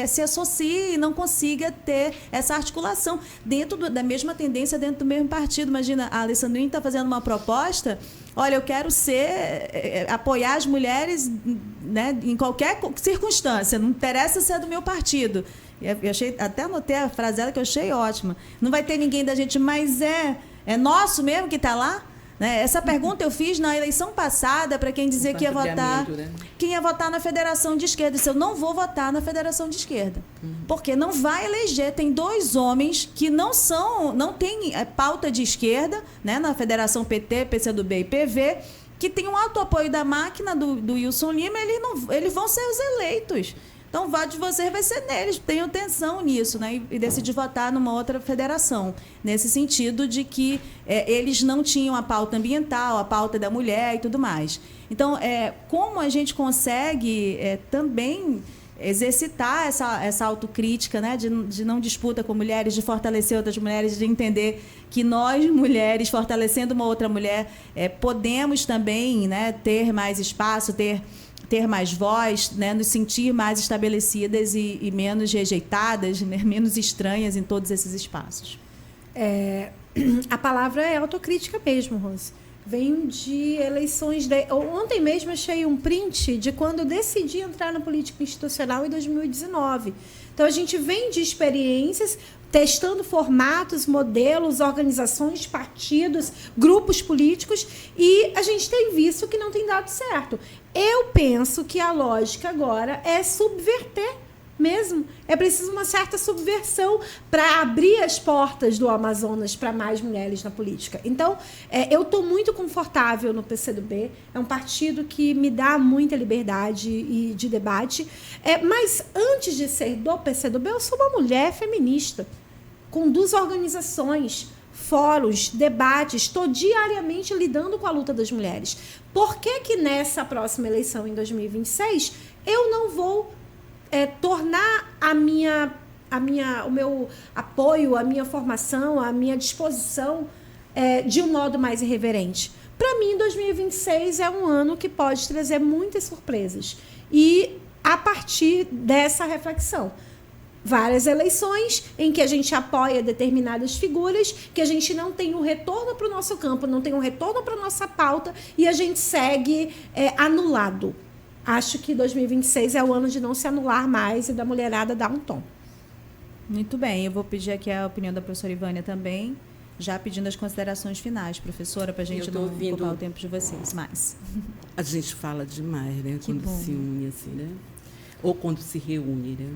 se associe e não consiga ter essa articulação dentro da mesma tendência, dentro do mesmo partido. Imagina, a Alessandrina está fazendo uma proposta, olha, eu quero apoiar as mulheres, né, em qualquer circunstância, não interessa se é do meu partido. Eu achei, até anotei a frase dela que eu achei ótima. Não vai ter ninguém da gente, mas é nosso mesmo que está lá? Né? Essa pergunta eu fiz na eleição passada para quem dizia que ia votar, né? Quem ia votar na Federação de Esquerda. Eu disse, eu não vou votar na Federação de Esquerda. Porque não vai eleger. Tem 2 homens que não têm pauta de esquerda, né, na Federação PT, PCdoB e PV, que tem um alto apoio da máquina do Wilson Lima, eles vão ser os eleitos. Então, o voto de vocês vai ser neles. Tenham atenção nisso, né? E decidir votar numa outra federação. Nesse sentido de que eles não tinham a pauta ambiental, a pauta da mulher e tudo mais. Então, como a gente consegue também exercitar essa autocrítica, né? De não disputa com mulheres, de fortalecer outras mulheres, de entender que nós, mulheres, fortalecendo uma outra mulher, podemos também, né, ter mais espaço, ter mais voz, né, nos sentir mais estabelecidas e menos rejeitadas, né, menos estranhas em todos esses espaços. A palavra é autocrítica mesmo, Rose. Vem de eleições... Ontem mesmo achei um print de quando eu decidi entrar na política institucional em 2019. Então, a gente vem de experiências, testando formatos, modelos, organizações, partidos, grupos políticos, e a gente tem visto que não tem dado certo. Eu penso que a lógica agora é subverter mesmo. É preciso uma certa subversão para abrir as portas do Amazonas para mais mulheres na política. Então, eu estou muito confortável no PCdoB. É um partido que me dá muita liberdade e de debate. Mas, antes de ser do PCdoB, eu sou uma mulher feminista. Conduzo organizações, fóruns, debates, estou diariamente lidando com a luta das mulheres. Por que nessa próxima eleição, em 2026, eu não vou tornar o meu apoio, a minha formação, a minha disposição de um modo mais irreverente? Para mim, 2026 é um ano que pode trazer muitas surpresas. E a partir dessa reflexão, várias eleições em que a gente apoia determinadas figuras, que a gente não tem um retorno para o nosso campo, não tem um retorno para a nossa pauta, e a gente segue anulado. Acho que 2026 é o ano de não se anular mais e da mulherada dar um tom. Muito bem, eu vou pedir aqui a opinião da professora Ivânia também, já pedindo as considerações finais, professora, para a gente não ocupar o tempo de vocês mais. A gente fala demais, né? Quando se une, assim, né? Ou quando se reúne, né?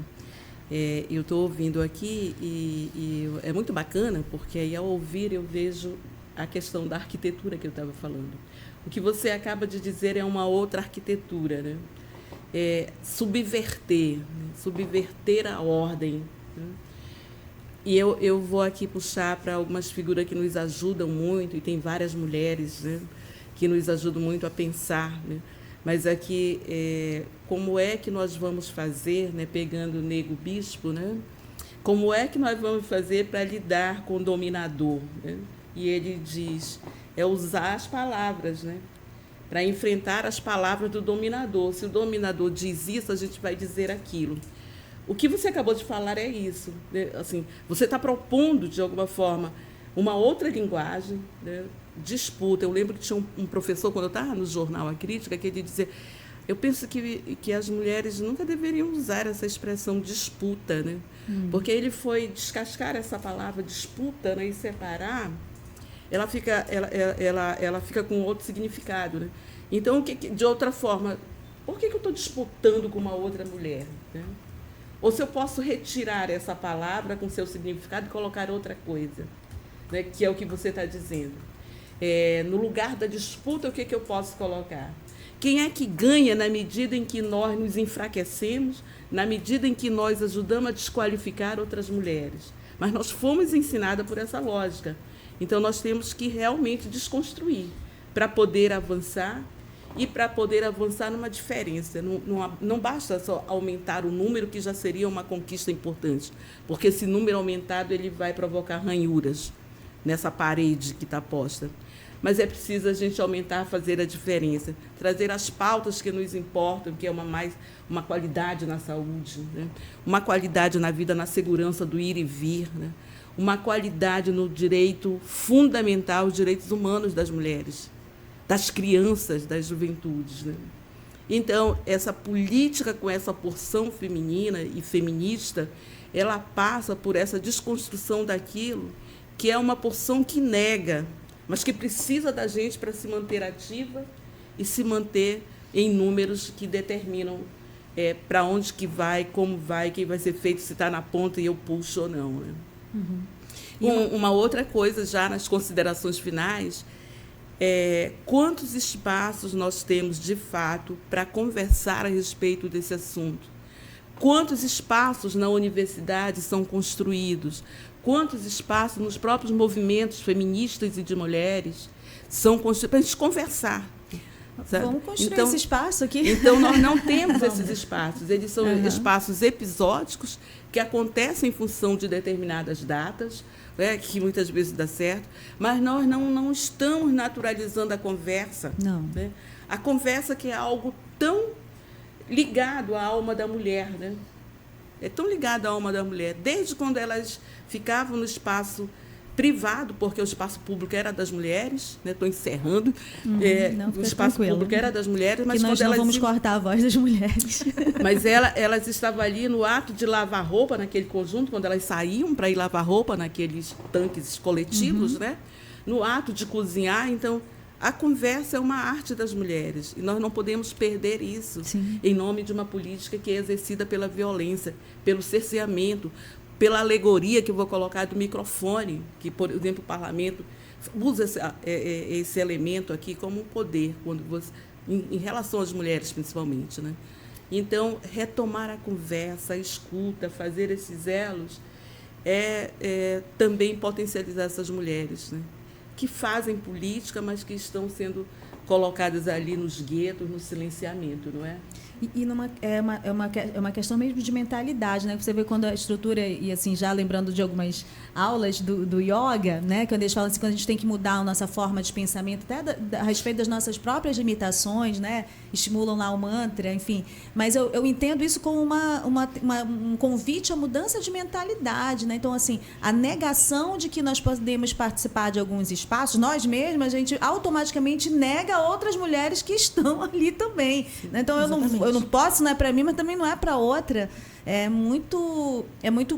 Eu estou ouvindo aqui e é muito bacana, porque aí, ao ouvir, eu vejo a questão da arquitetura que eu estava falando. O que você acaba de dizer é uma outra arquitetura, né? Subverter a ordem. Né? E eu vou aqui puxar para algumas figuras que nos ajudam muito, e tem várias mulheres, né, que nos ajudam muito a pensar, né? Mas aqui, como é que nós vamos fazer, né, pegando o Nego Bispo, né? Como é que nós vamos fazer para lidar com o dominador? Né? E ele diz, usar as palavras, né, para enfrentar as palavras do dominador. Se o dominador diz isso, a gente vai dizer aquilo. O que você acabou de falar é isso. Né? Assim, você está propondo, de alguma forma, uma outra linguagem, né? Disputa. Eu lembro que tinha um professor, quando eu estava no jornal A Crítica, que ele dizia, eu penso que as mulheres nunca deveriam usar essa expressão disputa, né? Porque ele foi descascar essa palavra disputa, né? E separar, ela fica com outro significado, né? Então, de outra forma, por que eu estou disputando com uma outra mulher, né? Ou se eu posso retirar essa palavra com seu significado e colocar outra coisa, né? Que é o que você está dizendo. No lugar da disputa, o que eu posso colocar? Quem é que ganha na medida em que nós nos enfraquecemos, na medida em que nós ajudamos a desqualificar outras mulheres? Mas nós fomos ensinadas por essa lógica. Então, nós temos que realmente desconstruir para poder avançar e para poder avançar numa diferença. Não basta só aumentar o número, que já seria uma conquista importante, porque esse número aumentado ele vai provocar ranhuras nessa parede que está posta. Mas é preciso a gente aumentar, fazer a diferença, trazer as pautas que nos importam, que é uma qualidade na saúde, né? Uma qualidade na vida, na segurança do ir e vir, né? Uma qualidade no direito fundamental, os direitos humanos das mulheres, das crianças, das juventudes, né? Então, essa política com essa porção feminina e feminista, ela passa por essa desconstrução daquilo que é uma porção que nega, mas que precisa da gente para se manter ativa e se manter em números que determinam para onde que vai, como vai, quem vai ser feito, se está na ponta e eu puxo ou não, né? Uma outra coisa, já nas considerações finais, quantos espaços nós temos, de fato, para conversar a respeito desse assunto? Quantos espaços na universidade são construídos? Quantos espaços nos próprios movimentos feministas e de mulheres são construídos para a gente conversar? Sabe? Vamos construir esse espaço aqui. Então, nós não temos esses espaços. Eles são espaços episódicos que acontecem em função de determinadas datas, né, que muitas vezes dá certo, mas nós não estamos naturalizando a conversa. Não. Né? A conversa, que é algo tão ligado à alma da mulher, né? É tão ligado à alma da mulher, desde quando elas ficavam no espaço privado, porque o espaço público era das mulheres, né? Estou encerrando, o espaço público era das mulheres, mas nós quando não vamos cortar a voz das mulheres. Mas elas estavam ali no ato de lavar roupa, naquele conjunto, quando elas saíam para ir lavar roupa naqueles tanques coletivos, né? No ato de cozinhar. Então, a conversa é uma arte das mulheres, e nós não podemos perder isso. Sim. Em nome de uma política que é exercida pela violência, pelo cerceamento, pela alegoria que eu vou colocar do microfone, que, por exemplo, o parlamento usa esse elemento aqui como um poder, quando em relação às mulheres, principalmente, né? Então, retomar a conversa, a escuta, fazer esses elos, também potencializar essas mulheres, né? Que fazem política, mas que estão sendo colocadas ali nos guetos, no silenciamento, não é? É uma questão mesmo de mentalidade, né? Você vê quando a estrutura, e assim, já lembrando de algumas aulas do yoga, né? Quando eles falam assim, quando a gente tem que mudar a nossa forma de pensamento, até a respeito das nossas próprias limitações, né? Estimulam lá o mantra, enfim. Mas eu entendo isso como um convite à mudança de mentalidade, né? Então, assim, a negação de que nós podemos participar de alguns espaços, nós mesmas, a gente automaticamente nega outras mulheres que estão ali também, né? Então, eu não posso, não é para mim, mas também não é para outra. É muito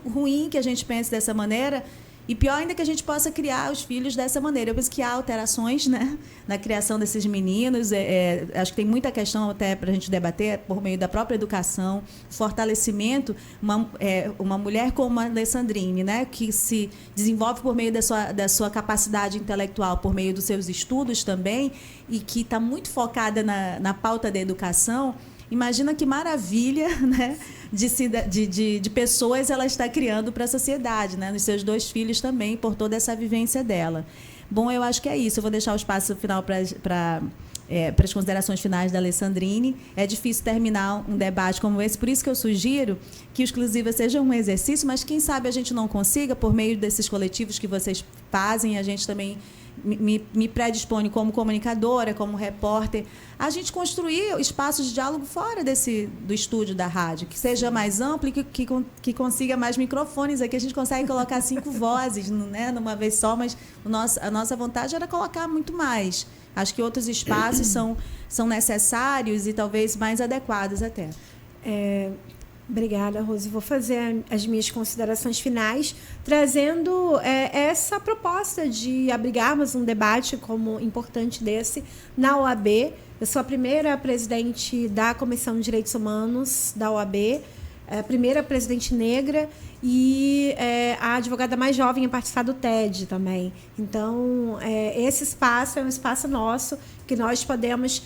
ruim que a gente pense dessa maneira, e pior ainda que a gente possa criar os filhos dessa maneira. Eu penso que há alterações, né, na criação desses meninos. Acho que tem muita questão até para a gente debater por meio da própria educação, fortalecimento. Uma mulher como a Alessandrine, né, que se desenvolve por meio da sua capacidade intelectual, por meio dos seus estudos também, e que está muito focada na pauta da educação. Imagina que maravilha, né, de pessoas ela está criando para a sociedade, né, nos seus 2 filhos também, por toda essa vivência dela. Bom, eu acho que é isso. Eu vou deixar o espaço final para as considerações finais da Alessandrine. É difícil terminar um debate como esse, por isso que eu sugiro que o Exclusiva seja um exercício, mas quem sabe a gente não consiga, por meio desses coletivos que vocês fazem, a gente também me predispõe como comunicadora, como repórter, a gente construir espaços de diálogo fora do estúdio da rádio, que seja mais amplo e que consiga mais microfones. Aqui a gente consegue colocar 5 vozes, né, numa vez só, mas a nossa vontade era colocar muito mais. Acho que outros espaços são necessários e talvez mais adequados até. Obrigada, Rose. Vou fazer as minhas considerações finais, trazendo essa proposta de abrigarmos um debate como importante desse na OAB. Eu sou a primeira presidente da Comissão de Direitos Humanos da OAB, a primeira presidente negra e a advogada mais jovem a participar do TED também. Então, esse espaço é um espaço nosso, que nós podemos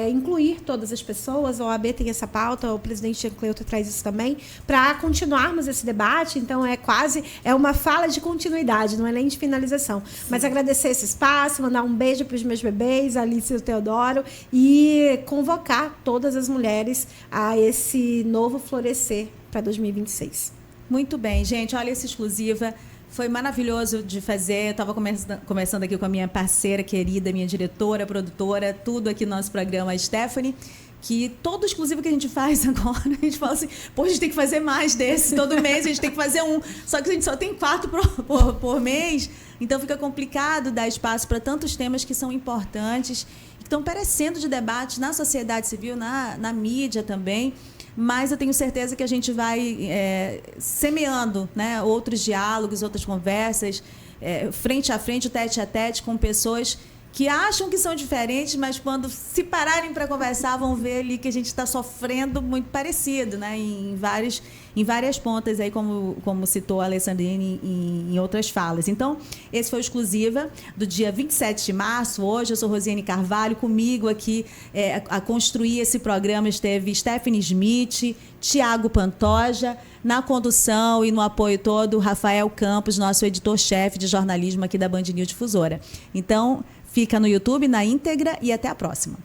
incluir todas as pessoas. A OAB tem essa pauta, o presidente Cleuto traz isso também, para continuarmos esse debate. Então, é uma fala de continuidade, não é nem de finalização. Sim. Mas agradecer esse espaço, mandar um beijo para os meus bebês, Alice e o Teodoro, e convocar todas as mulheres a esse novo florescer para 2026. Muito bem, gente. Olha essa exclusiva. Foi maravilhoso de fazer. Eu estava conversando aqui com a minha parceira querida, minha diretora, produtora, tudo aqui no nosso programa, a Stephanie, que todo exclusivo que a gente faz agora, a gente fala assim, pô, a gente tem que fazer mais desse. Todo mês a gente tem que fazer um. Só que a gente só tem 4 por mês. Então fica complicado dar espaço para tantos temas que são importantes, que estão perecendo de debate na sociedade civil, na mídia também. Mas eu tenho certeza que a gente vai semeando, né, outros diálogos, outras conversas, frente a frente, tete a tete, com pessoas que acham que são diferentes, mas quando se pararem para conversar, vão ver ali que a gente está sofrendo muito parecido, né, em várias pontas, aí, como citou a Alessandrine em outras falas. Então, esse foi o Exclusiva do dia 27 de março. Hoje eu sou Rosiane Carvalho, comigo aqui a construir esse programa esteve Stephanie Smith, Tiago Pantoja, na condução e no apoio todo, Rafael Campos, nosso editor-chefe de jornalismo aqui da Band News Difusora. Então, fica no YouTube, na íntegra, e até a próxima.